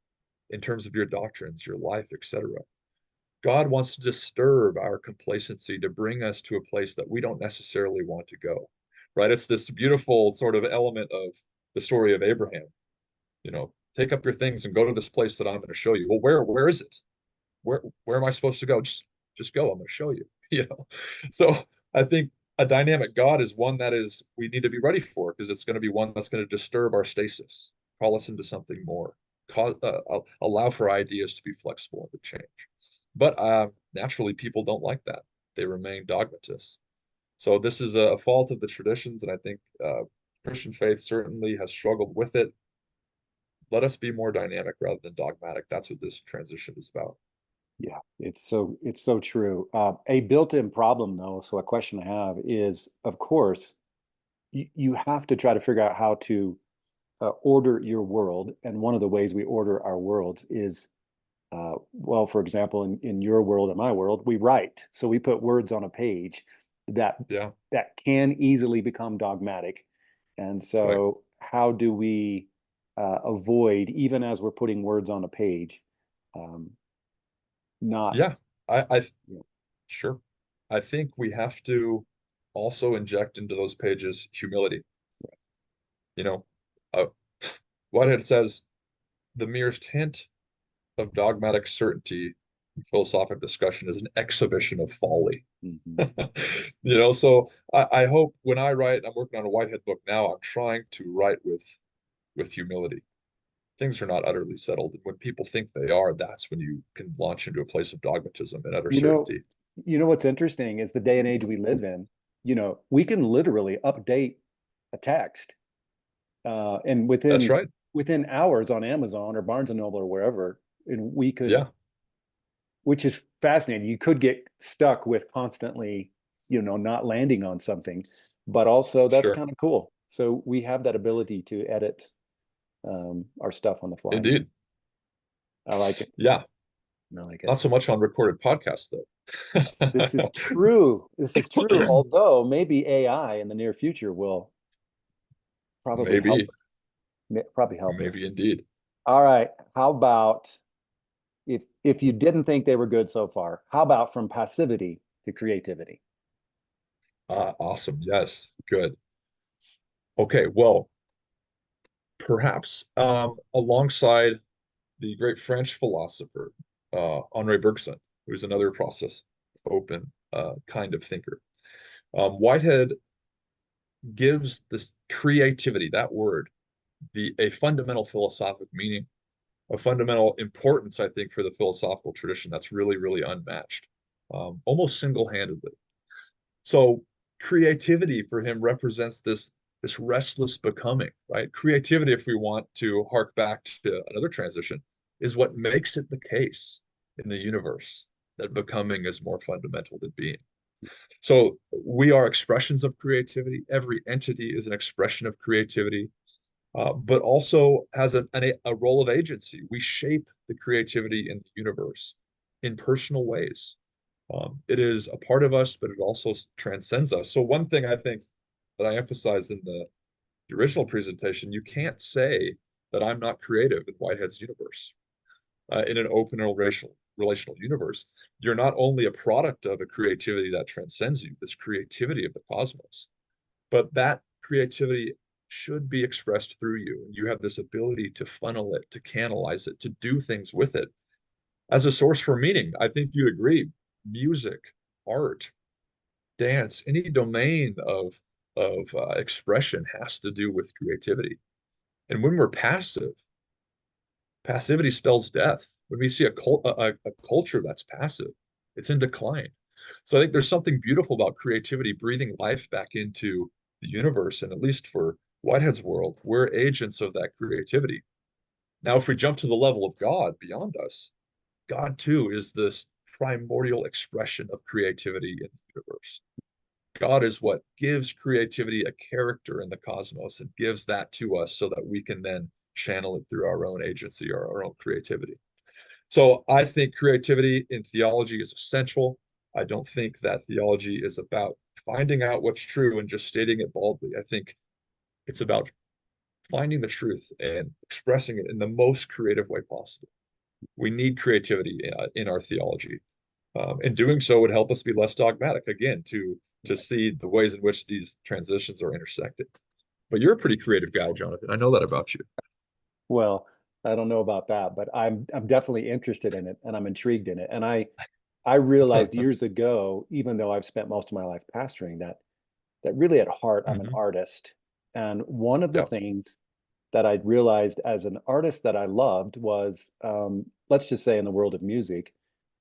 in terms of your doctrines, your life, etc. God wants to disturb our complacency to bring us to a place that we don't necessarily want to go, right? It's this beautiful sort of element of the story of Abraham. Take up your things and go to this place that I'm going to show you. Well, where is it? Where am I supposed to go? Just go. I'm going to show you. So I think a dynamic God is one that is we need to be ready for, because it's going to be one that's going to disturb our stasis, call us into something more, allow for ideas to be flexible and to change. But naturally, people don't like that. They remain dogmatists. So this is a fault of the traditions, and I think Christian faith certainly has struggled with it. Let us be more dynamic rather than dogmatic. That's what this transition is about. Yeah, it's so true. A built-in problem, though, so a question I have is, of course, you have to try to figure out how to order your world, and one of the ways we order our worlds is, well, for example, in your world and my world, we write. So we put words on a page, that Yeah. that can easily become dogmatic. And Right. so how do we avoid, even as we're putting words on a page, um, not, Yeah. I you know, sure. I think we have to also inject into those pages humility. You know, uh, Whitehead says the merest hint of dogmatic certainty in philosophic discussion is an exhibition of folly. mhm. So I hope when I write, I'm working on a Whitehead book now, I'm trying to write with humility. Things are not utterly settled. And when people think they are, that's when you can launch into a place of dogmatism and utter You know, certainty. what's interesting is the day and age we live in, we can literally update a text and That's within right. hours on Amazon or Barnes and Noble or wherever, and we could, Yeah, which is fascinating. You could get stuck with constantly, not landing on something, but also that's sure. kind of cool. So we have that ability to edit our stuff on the fly now. Indeed. I like it. Yeah. I like it. Not so much on recorded podcasts, This is though. true. This is true. Although maybe AI in the near future will probably help Maybe, us. Probably help us. maybe indeed. All right. How about if you didn't think they were good so far, how about from passivity to creativity? Awesome. Yes. Good. Okay. Well, perhaps alongside the great French philosopher, Henri Bergson, who's another process open kind of thinker. Whitehead gives this creativity, that word, a fundamental philosophic meaning, a fundamental importance, I think, for the philosophical tradition that's really, really unmatched, almost single-handedly. So creativity for him represents this restless becoming, right? Creativity, if we want to hark back to another transition, is what makes it the case in the universe that becoming is more fundamental than being. So we are expressions of creativity. Every entity is an expression of creativity, but also has a role of agency. We shape the creativity in the universe in personal ways. It is a part of us, but it also transcends us. So one thing I think that I emphasized in the original presentation, you can't say that I'm not creative in Whitehead's universe. In an open and relational universe, you're not only a product of a creativity that transcends you, this creativity of the cosmos, but that creativity should be expressed through you. And you have this ability to funnel it, to canalize it, to do things with it as a source for meaning. I think you agree. Music, art, dance, any domain of expression has to do with creativity. And when we're passive, passivity spells death. When we see a culture that's passive, it's in decline. So I think there's something beautiful about creativity breathing life back into the universe. And at least for Whitehead's world, we're agents of that creativity. Now, if we jump to the level of God beyond us, God too is this primordial expression of creativity in the universe. God is what gives creativity a character in the cosmos and gives that to us so that we can then channel it through our own agency or our own creativity. So I think creativity in theology is essential. I don't think that theology is about finding out what's true and just stating it baldly. I think it's about finding the truth and expressing it in the most creative way possible. We need creativity in our theology. And doing so would help us be less dogmatic, again, to see the ways in which these transitions are intersected. But you're a pretty creative guy, Johnathan. I know that about you. Well, I don't know about that, but I'm definitely interested in it and I'm intrigued in it. And I realized years ago, even though I've spent most of my life pastoring, that really at heart I'm an Hmm. artist. And one of the Yeah. things that I realized as an artist that I loved was, let's just say in the world of music,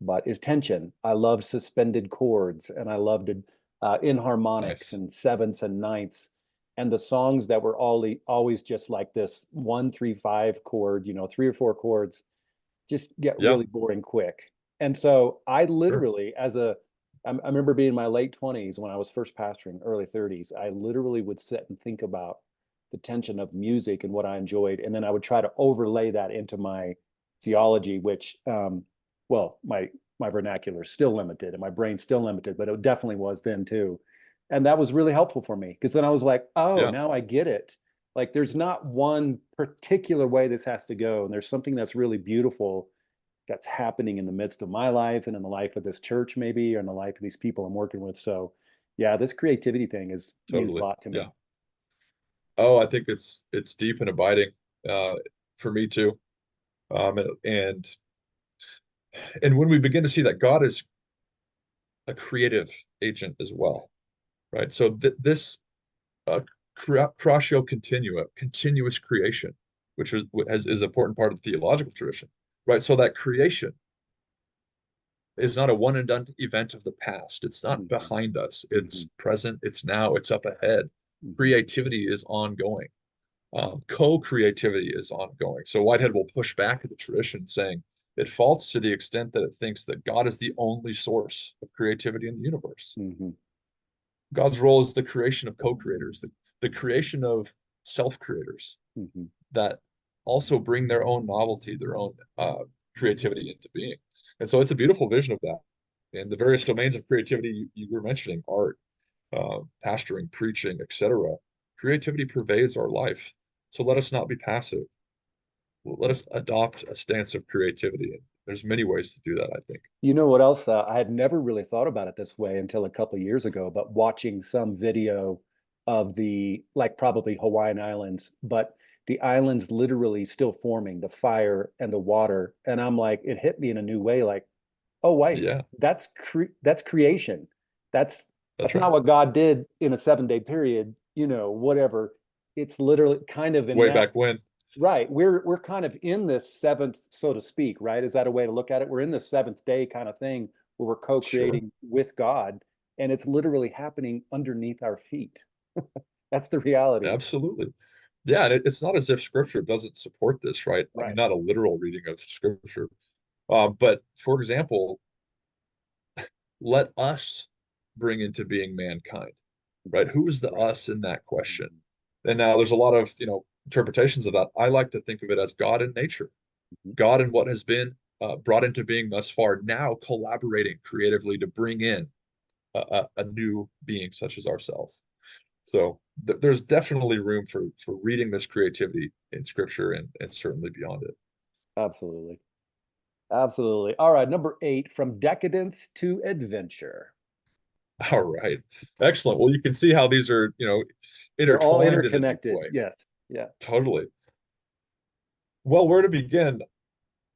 but is tension. I loved suspended chords and I loved inharmonics Nice. and sevenths and ninths. And the songs that were always just like this 1, 3, 5 chord, three or four chords, just get Yeah. really boring quick. And so I Sure. literally, I remember being in my late 20s when I was first pastoring, early 30s, I literally would sit and think about the tension of music and what I enjoyed. And then I would try to overlay that into my theology, which, well, my vernacular is still limited and my brain's still limited, but it definitely was then too. And that was really helpful for me because then I was like, oh, Yeah, now I get it. Like there's not one particular way this has to go. And there's something that's really beautiful that's happening in the midst of my life and in the life of this church, maybe, or in the life of these people I'm working with. So yeah, this creativity thing is means a totally. lot to Yeah. me. Oh, I think it's deep and abiding uh, for me too. And and when we begin to see that God is a creative agent as well, right? So this uh, creatio continua, continuous creation, which is an important part of the theological tradition, right? So that creation is not a one and done event of the past. It's not Mm-hmm. behind us. Mm-hmm. It's present. It's now. It's up ahead. Mm-hmm. Creativity is ongoing. Co-creativity is ongoing. So Whitehead will push back at the tradition, saying it faults to the extent that it thinks that God is the only source of creativity in the universe. Mm-hmm. God's role is the creation of co-creators, the creation of self-creators Mm-hmm. that also bring their own novelty, their own creativity into being. And so it's a beautiful vision of that. And the various domains of creativity you were mentioning, art, pastoring, preaching, etc. Creativity pervades our life. So let us not be passive. Let us adopt a stance of creativity. And there's many ways to do that, I think. You know what else? I had never really thought about it this way until a couple of years ago, but watching some video of the, like probably Hawaiian Islands, but the islands literally still forming, the fire and the water. And I'm like, it hit me in a new way, like, oh, wait, Yeah, that's creation. That's that's that's right. not what God did in a 7 day period, whatever. It's literally kind of in Way that. back when. Right. We're kind of in this seventh, so to speak, right? Is that a way to look at it? We're in the seventh day kind of thing where we're Sure. co-creating with God, and it's literally happening underneath our feet. That's the reality. Absolutely. Yeah, and it's not as if scripture doesn't support this, right? I mean, Right. not a literal reading of scripture. But for example, let us bring into being mankind, right? Who is the Right. us in that question? Mhm. And now there's a lot of, interpretations of that. I like to think of it as God in nature, Mhm. God in what has been brought into being thus far, now collaborating creatively to bring in a new being such as ourselves. So there's definitely room for reading this creativity in scripture and certainly beyond it. Absolutely. Absolutely. All right, number 8, from decadence to adventure. All right. Excellent. Well, you can see how these are, They're all intertwined in a deep interconnected. way. Yes. Yeah. Totally. Well, where to begin?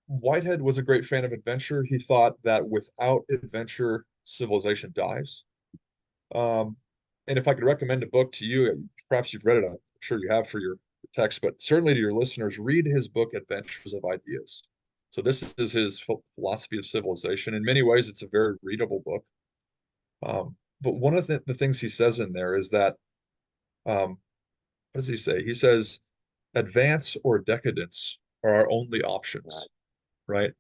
Whitehead was a great fan of adventure. He thought that without adventure, civilization dies. Um, and if I could recommend a book to you, perhaps you've read it, I'm sure you have for your text, but certainly to your listeners, read his book, Adventures of Ideas. So this is his philosophy of civilization. In many ways, it's a very readable book. But one of the things he says in there is that, what does he say? He says, advance or decadence are our only Right. options, right?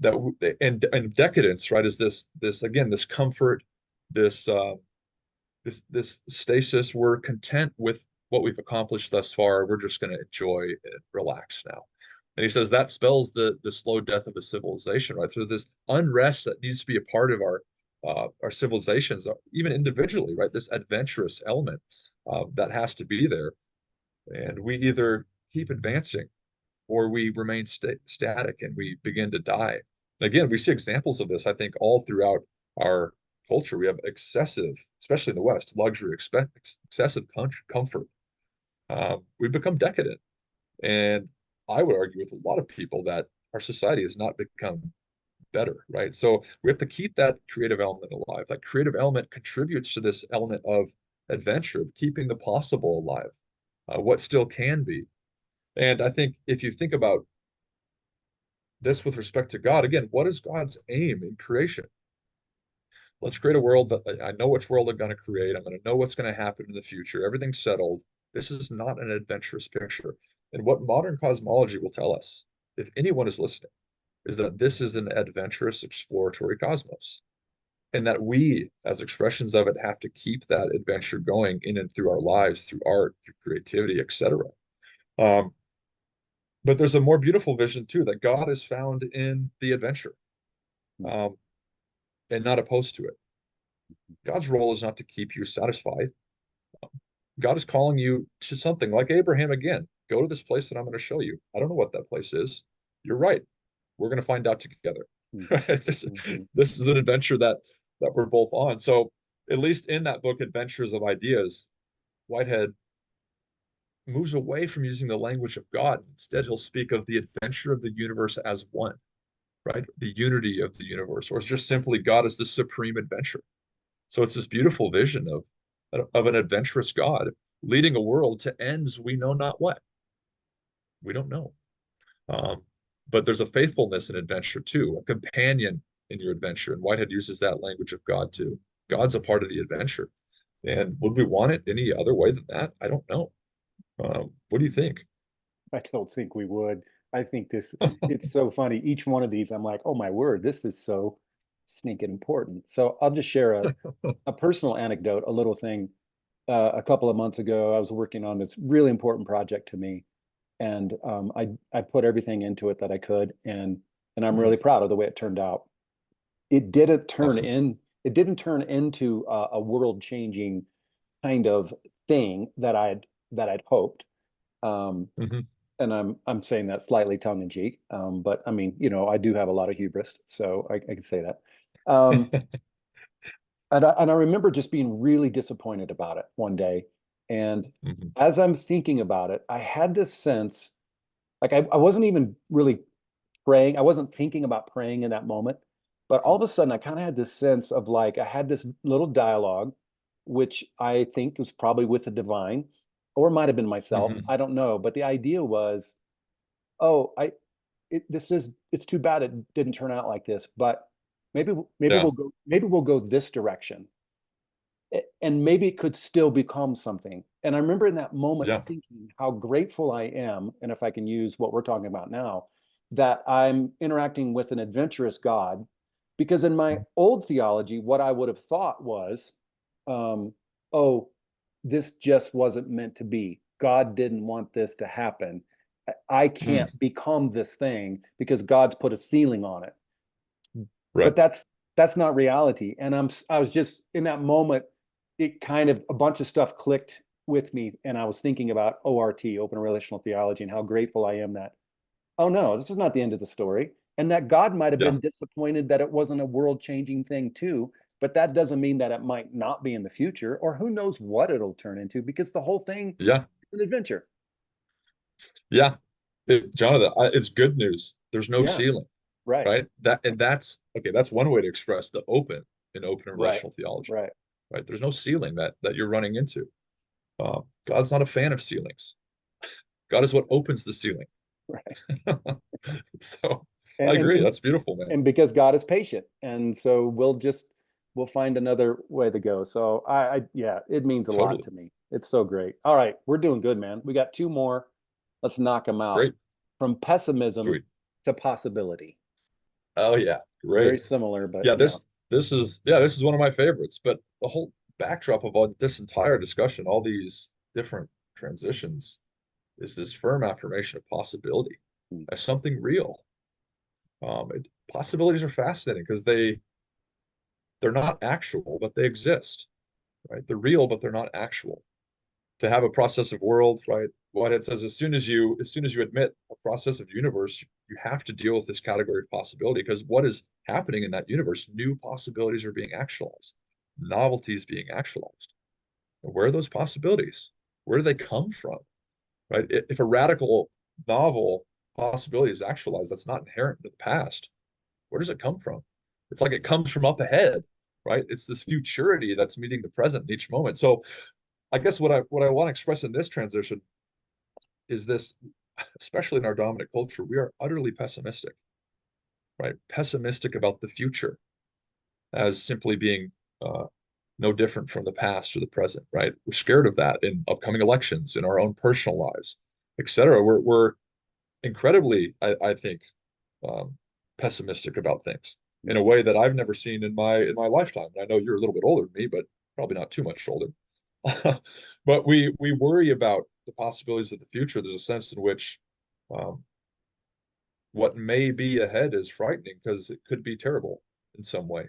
That and decadence, right, is this again, this comfort, this this stasis. We're content with what we've accomplished thus far. We're just going to enjoy and relax now. And he says that spells the slow death of a civilization, right? So this unrest that needs to be a part of our civilizations, even individually, right? This adventurous element that has to be there, and we either keep advancing or we remain static and we begin to die. And again, we see examples of this, I think, all throughout our culture. We have excessive, especially in the West, luxury, excessive comfort. We've become decadent. And I would argue with a lot of people that our society has not become better, right? So we have to keep that creative element alive. That creative element contributes to this element of adventure, keeping the possible alive, what still can be. And I think if you think about this with respect to God, again, what is God's aim in creation? Let's create a world that I know which world I'm going to create. I'm going to know what's going to happen in the future. Everything's settled. This is not an adventurous picture. And what modern cosmology will tell us, if anyone is listening, is that this is an adventurous exploratory cosmos. And that we, as expressions of it, have to keep that adventure going in and through our lives, through art, through creativity, etc. Um, but there's a more beautiful vision too, that God is found in the adventure. Um, and not opposed to it. God's role is not to keep you satisfied. God is calling you to something like Abraham again. Go to this place that I'm going to show you. I don't know what that place is. You're right. We're going to find out together. Mhm. Right? This, Mhm. this is an adventure that we're both on. So at least in that book, Adventures of Ideas, Whitehead moves away from using the language of God. Instead, he'll speak of the adventure of the universe as one, right? The unity of the universe, or it's just simply God as the supreme adventure. So it's this beautiful vision of an adventurous God leading a world to ends we know not what. We don't know. Um, but there's a faithfulness in adventure too, a companion in your adventure. And Whitehead uses that language of God too. God's a part of the adventure. And would we want it any other way than that? I don't know. What do you think? I don't think we would. I think it's so funny. Each one of these, I'm like, oh my word, this is so sneaking important. So I'll just share a personal anecdote, a little thing. A couple of months ago, I was working on this really important project to me, and I put everything into it that I could, and I'm Hmm, really proud of the way it turned out. It didn't turn awesome. in, it didn't turn into a world-changing kind of thing that I'd hoped. Um, Hmm. and I'm saying that slightly tongue in cheek, but I mean, I do have a lot of hubris, so I can say that. Um, and I remember just being really disappointed about it one day. And Hmm. as I'm thinking about it, I had this sense, like I wasn't even really praying. I wasn't thinking about praying in that moment, but all of a sudden I kind of had this sense of like I had this little dialogue, which I think was probably with the divine, or it might have been myself. Hmm. I don't know. But the idea was, oh, it's too bad it didn't turn out like this, but Yeah, maybe we'll go this direction, and maybe it could still become something. And I remember in that moment yeah. thinking how grateful I am, and if I can use what we're talking about now, that I'm interacting with an adventurous God, because in my old theology, what I would have thought was, um, oh, this just wasn't meant to be. God didn't want this to happen. I Mm, can't become this thing because God's put a ceiling on it. But right. that's not reality. And I was just in that moment, it kind of a bunch of stuff clicked with me, and I was thinking about ORT, open relational theology, and how grateful I am that, oh no, this is not the end of the story. And that God might have Yeah, been disappointed that it wasn't a world-changing thing too, but that doesn't mean that it might not be in the future, or who knows what it'll turn into, because the whole thing yeah, is an adventure. yeah. Jonathan, it's good news. There's no Yeah, ceiling, right, right? That's okay. That's one way to express the open in open and right, relational theology, right, right? There's no ceiling that you're running into. God's not a fan of ceilings. God is what opens the ceiling. right. So I And and agree. and That's beautiful, man. and because God is patient, and so we'll find another way to go. So yeah, it means a lot Totally. to me. It's so great. All right, we're doing good, man. We got two more. Let's knock them out. Great. From pessimism Sweet. to possibility. Oh yeah. Very Great. similar, but Yeah, yeah. this is one of my favorites. But the whole backdrop of all this entire discussion, all these different transitions, is this firm affirmation of possibility Hmm. as something real. Possibilities are fascinating because they're not actual, but they exist, right? They're real, but they're not actual. To have a process of world, right? What it says, as soon as you admit a process of universe, you have to deal with this category of possibility because what is happening in that universe? New possibilities are being actualized, novelties being actualized. And where are those possibilities? Where do they come from? Right? If a radical novel possibility is actualized, that's not inherent in the past. Where does it come from? It's like it comes from up ahead, right? It's this futurity that's meeting the present in each moment. So I guess what I want to express in this transition is this, especially in our dominant culture, we are utterly pessimistic, right? Pessimistic about the future as simply being uh, no different from the past or the present, right? We're scared of that in upcoming elections, in our own personal lives, etc. We're incredibly, I think, um, pessimistic about things in a way that I've never seen in my lifetime. And I know you're a little bit older than me, but probably not too much older. But we worry about the possibilities of the future. There's a sense in which um, what may be ahead is frightening because it could be terrible in some way.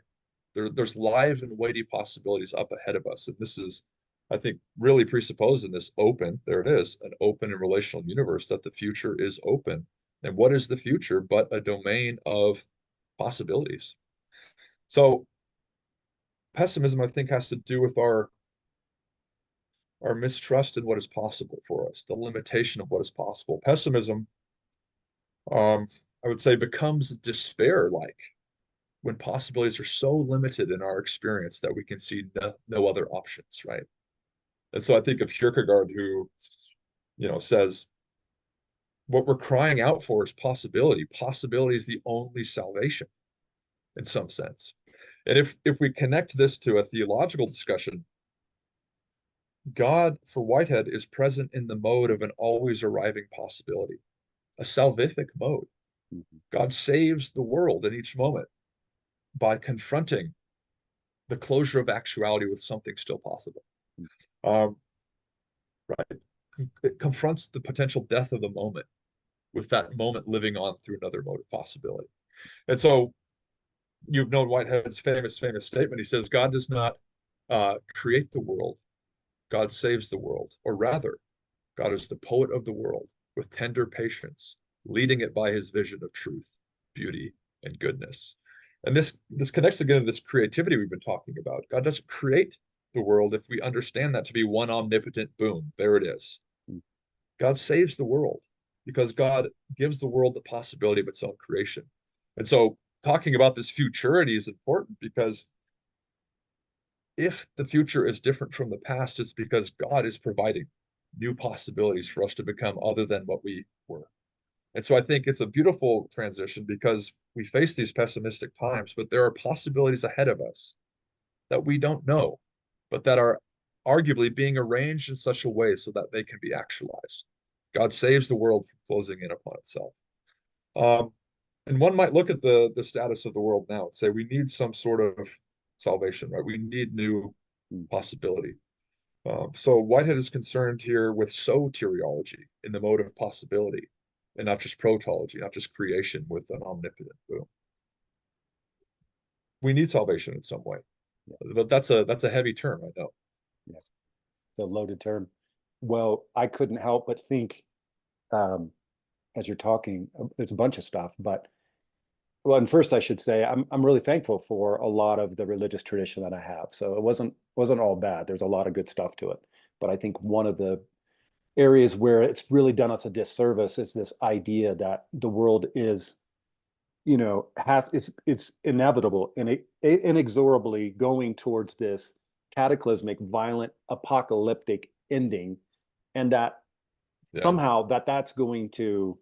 There's live and weighty possibilities up ahead of us. And this is, I think, really presupposed in this open, there it is, an open and relational universe, that the future is open. And what is the future but a domain of possibilities? So pessimism, I think, has to do with our mistrust in what is possible for us, the limitation of what is possible. Pessimism, um, I would say, becomes despair like when possibilities are so limited in our experience that we can see no other options, right? And so I think of Kierkegaard, who, says what we're crying out for is possibility. Possibility is the only salvation in some sense. And if we connect this to a theological discussion, God, for Whitehead, is present in the mode of an always arriving possibility, a salvific mode. Mhm. God saves the world in each moment by confronting the closure of actuality with something still possible. Um, right? It confronts the potential death of the moment with that moment living on through another mode of possibility. And so you've known Whitehead's famous statement. He says, God does not create the world, God saves the world. Or rather, God is the poet of the world with tender patience, leading it by his vision of truth, beauty, and goodness. And this connects again to this creativity we've been talking about. God doesn't create the world if we understand that to be one omnipotent boom. There it is. God saves the world because God gives the world the possibility of its own creation. And so talking about this futurity is important because if the future is different from the past, it's because God is providing new possibilities for us to become other than what we were. And so I think it's a beautiful transition because we face these pessimistic times, but there are possibilities ahead of us that we don't know, but that are arguably being arranged in such a way so that they can be actualized. God saves the world from closing in upon itself. Um, and one might look at the status of the world now and say we need some sort of salvation, right? We need new possibility. So Whitehead is concerned here with soteriology in the mode of possibility, and not just protology, not just creation with an omnipotent boom. We need salvation in some way, Yeah. but that's a heavy term, I know. Yeah. It's a loaded term. Well, I couldn't help but think, um, as you're talking, there's a bunch of stuff, but well, and first I should say I'm really thankful for a lot of the religious tradition that I have. So it wasn't all bad. There's a lot of good stuff to it. But I think one of the areas where it's really done us a disservice is this idea that the world is, has it's inevitable and inexorably going towards this cataclysmic, violent, apocalyptic ending, and that Yeah, somehow that's going to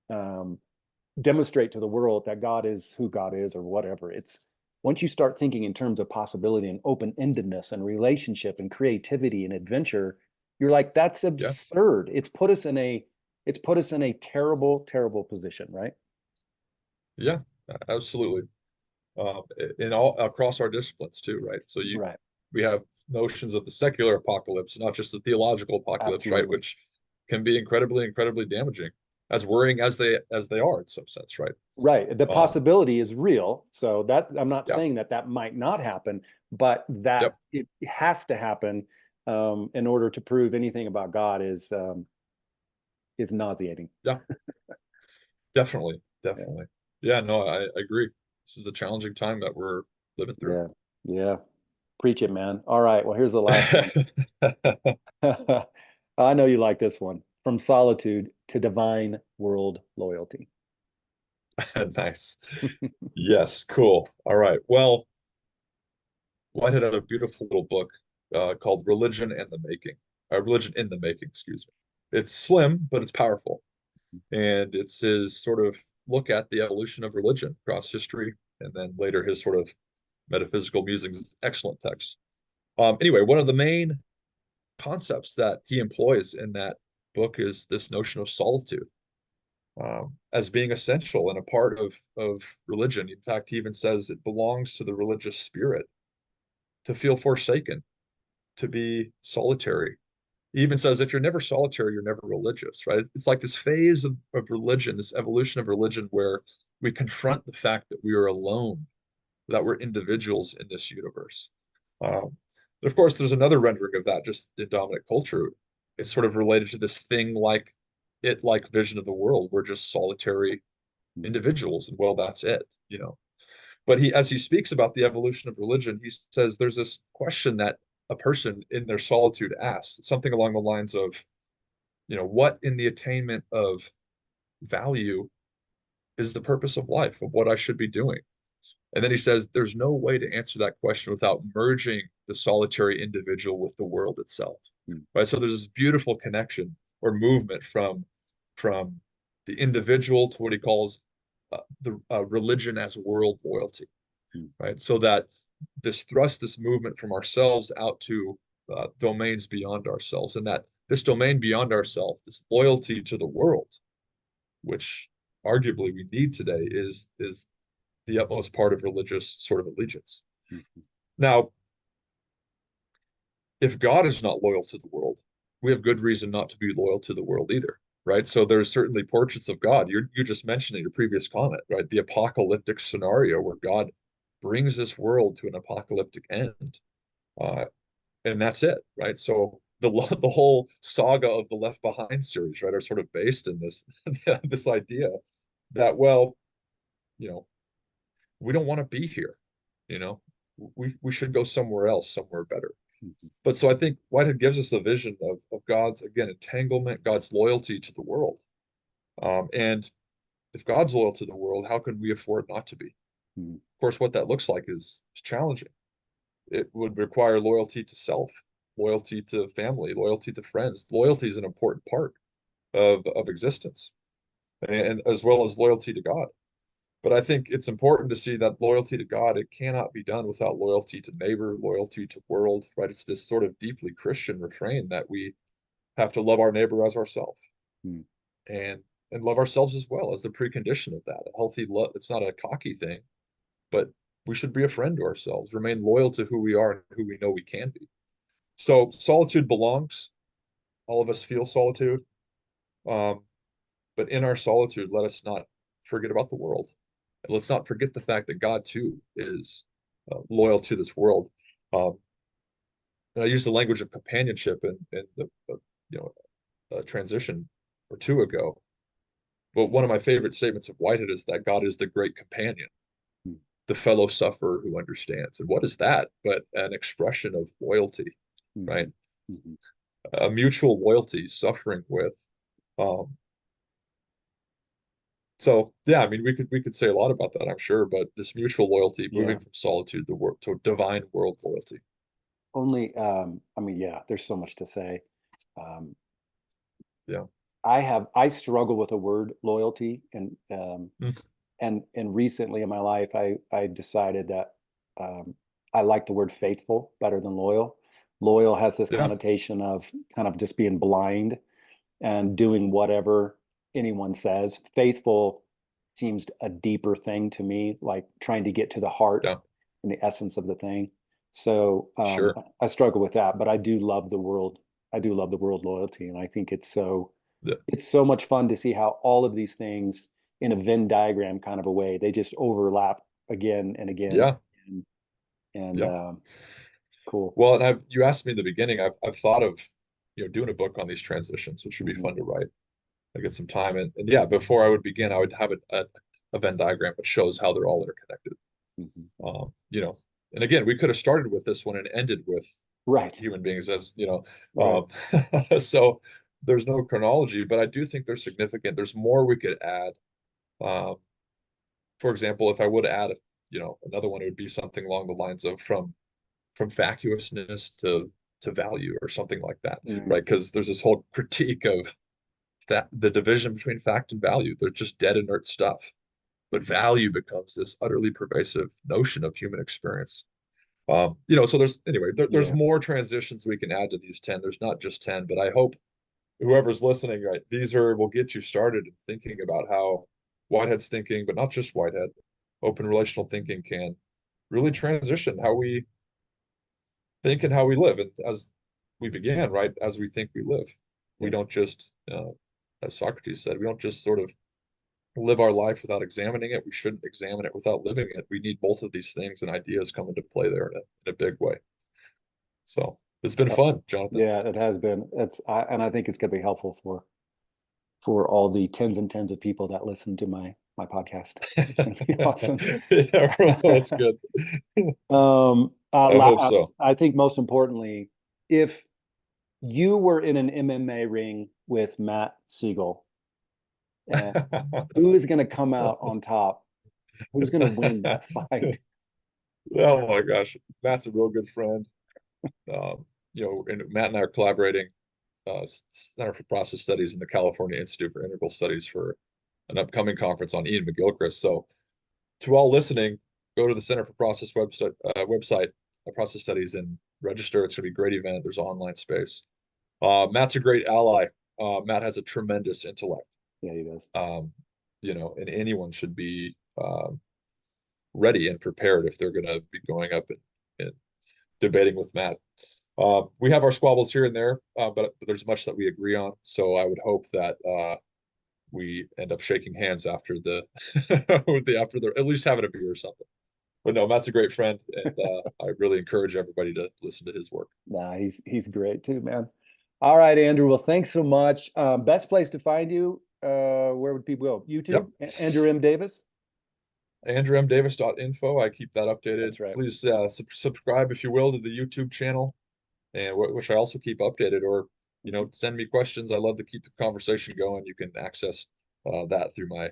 um, demonstrate to the world that God is who God is or whatever. It's once you start thinking in terms of possibility and open-endedness and relationship and creativity and adventure, you're like, that's yeah, absurd. It's put us in a terrible, terrible position, right? yeah, absolutely. In all across our disciplines too, right? So Right. we have notions of the secular apocalypse, not just the theological apocalypse, right? Absolutely. Which can be incredibly damaging, as worrying as they are in some sense, right? Right. The Um, possibility is real. So that I'm not yeah, saying that that might not happen, but that yep, it has to happen in order to prove anything about God is nauseating. yeah, definitely, Yeah. definitely. Yeah, no, I agree. This is a challenging time that we're living through. Yeah. Yeah. Preach it, man. All right. Well, here's the last one. I know you like this one. From solitude to divine world loyalty. Nice. Yes, cool. All right. Well, Whitehead had a beautiful little book called Religion in the Making, excuse me. It's slim, but it's powerful. And it's his sort of look at the evolution of religion across history, and then later his sort of metaphysical musings. Excellent text. Anyway, one of the main concepts that he employs in that book is this notion of solitude as being essential and a part of religion. In fact, he even says it belongs to the religious spirit to feel forsaken, to be solitary. He even says if you're never solitary, you're never religious, right? It's like this phase of religion, this evolution of religion where we confront the fact that we are alone that we're individuals in this universe. But of course, there's another rendering of that just in dominant culture. It's sort of related to this thing like vision of the world. We're just solitary individuals, and well, that's it, you know. But as he speaks about the evolution of religion, he says there's this question that a person in their solitude asks, something along the lines of, what in the attainment of value is the purpose of life, of what I should be doing? And then he says there's no way to answer that question without merging the solitary individual with the world itself. Right. So there's this beautiful connection or movement from the individual to what he calls the religion as world loyalty. Right. So that this movement from ourselves out to domains beyond ourselves, and that this domain beyond ourselves, this loyalty to the world, which arguably we need today, is the utmost part of religious sort of allegiance. Now, if God is not loyal to the world, we have good reason not to be loyal to the world either, right? So there's certainly portraits of God. You just mentioned in your previous comment, right? The apocalyptic scenario where God brings this world to an apocalyptic end, uh, and that's it, right? So the whole saga of the Left Behind series, right, are sort of based in this this idea that, well, you know, we don't want to be here, you know, we should go somewhere else, somewhere better. But so I think Whitehead gives us a vision of God's, again, entanglement, God's loyalty to the world. And if God's loyal to the world, how can we afford not to be? Of course, what that looks like is challenging. It would require loyalty to self, loyalty to family, loyalty to friends. Loyalty is an important part of existence, and as well as loyalty to God. But I think it's important to see that loyalty to God, it cannot be done without loyalty to neighbor, loyalty to world, right? It's this sort of deeply Christian refrain that we have to love our neighbor as ourselves, and love ourselves as well as the precondition of that. A healthy love, it's not a cocky thing, but we should be a friend to ourselves, remain loyal to who we are and who we know we can be. So solitude belongs. All of us feel solitude. Um, but in our solitude, let us not forget about the world. And let's not forget the fact that God too is loyal to this world. Um, and I use the language of companionship in the transition or two ago. But one of my favorite statements of Whitehead is that God is the great companion, the fellow sufferer who understands. And what is that but an expression of loyalty, right? A mutual loyalty, suffering with. Um, so yeah, I mean, we could say a lot about that, I'm sure, but this mutual loyalty, moving from solitude to divine world loyalty. Only, I mean, yeah, there's so much to say. Um, Yeah. I struggle with the word loyalty, Mm. and recently in my life, I decided that I like the word faithful better than loyal. Loyal has this Yeah. connotation of kind of just being blind and doing whatever anyone says. Faithful seems a deeper thing to me, like trying to get to the heart Yeah. and the essence of the thing. So Sure. I struggle with that, but I do love the world. I do love the world loyalty, and I think Yeah. it's so much fun to see how all of these things in a Venn diagram kind of a way, they just overlap again and again. Yeah. And Yeah. it's cool. Well, and you asked me in the beginning, I've thought of, doing a book on these transitions, which would be Mhm. fun to write. I get some time, and yeah, before I would begin, I would have a Venn diagram that shows how they're all interconnected. Mhm. You know, and again, we could have started with this one and ended with Right, human beings as, right. so there's no chronology, but I do think they're significant. There's more we could add. Um, for example, if I would add, another one, it would be something along the lines of from vacuousness to value or something like that, Mm, right? Because there's this whole critique of that the division between fact and value. They're just dead inert stuff. But value becomes this utterly pervasive notion of human experience. So there's yeah, more transitions we can add to these 10. There's not just 10, but I hope whoever's listening, right, will get you started in thinking about how Whitehead's thinking, but not just Whitehead, open relational thinking can really transition how we think and how we live. And as we began, right, as we think we live, we yeah, don't just, as Socrates said, we don't just sort of live our life without examining it. We shouldn't examine it without living it. We need both of these things, and ideas come into play there in a big way. So it's been Uh, fun, Jonathan. Yeah, it has been. And I think it's going to be helpful for all the tens and tens of people that listen to my podcast. It's going to be awesome. Yeah, that's good. I hope so. Last, I think most importantly, if you were in an MMA ring with Matt Siegel, and who is going to come out on top? Who's going to win that fight? Oh my gosh, Matt's a real good friend. Um, and Matt and I are collaborating, Center for Process Studies and the California Institute for Integral Studies for an upcoming conference on Ian McGilchrist. So to all listening, go to the Center for website, Process Studies, and register. It's going to be a great event. There's online space. Matt's a great ally. Matt has a tremendous intellect. Yeah, he does. And anyone should be ready and prepared if they're going to be going up and debating with Matt. We have our squabbles here and there, but there's much that we agree on. So I would hope that we end up shaking hands after the after the at least having a beer or something. But no, Matt's a great friend, and I really encourage everybody to listen to his work. Nah, he's great too, man. All right, Andrew. Well, thanks so much. Best place to find you, where would people go? YouTube? Yep. Andrew M. Davis? andrewmdavis.info. I keep that updated. That's right. Please subscribe, if you will, to the YouTube channel, and which I also keep updated. Or send me questions. I love to keep the conversation going. You can access that through my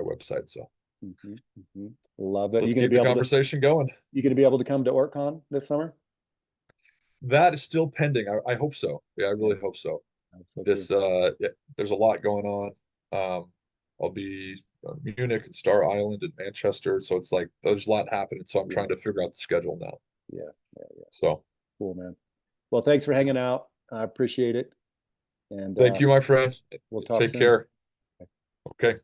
website. So Mhm, mhm. Love it. let's keep the conversation going. You gonna be able to come to OrtCon this summer? That is still pending. I hope so. Yeah, I Yeah, really hope so. I hope so too. This yeah, there's a lot going on. I'll be Munich and Star Island and Manchester, so it's like there's a lot happening. So I'm Yeah, trying to figure out the schedule now. yeah, yeah, yeah. So Cool, man. Well, thanks for hanging out. I appreciate it. And thank you, my friend. we'll talk Take soon. care. Okay.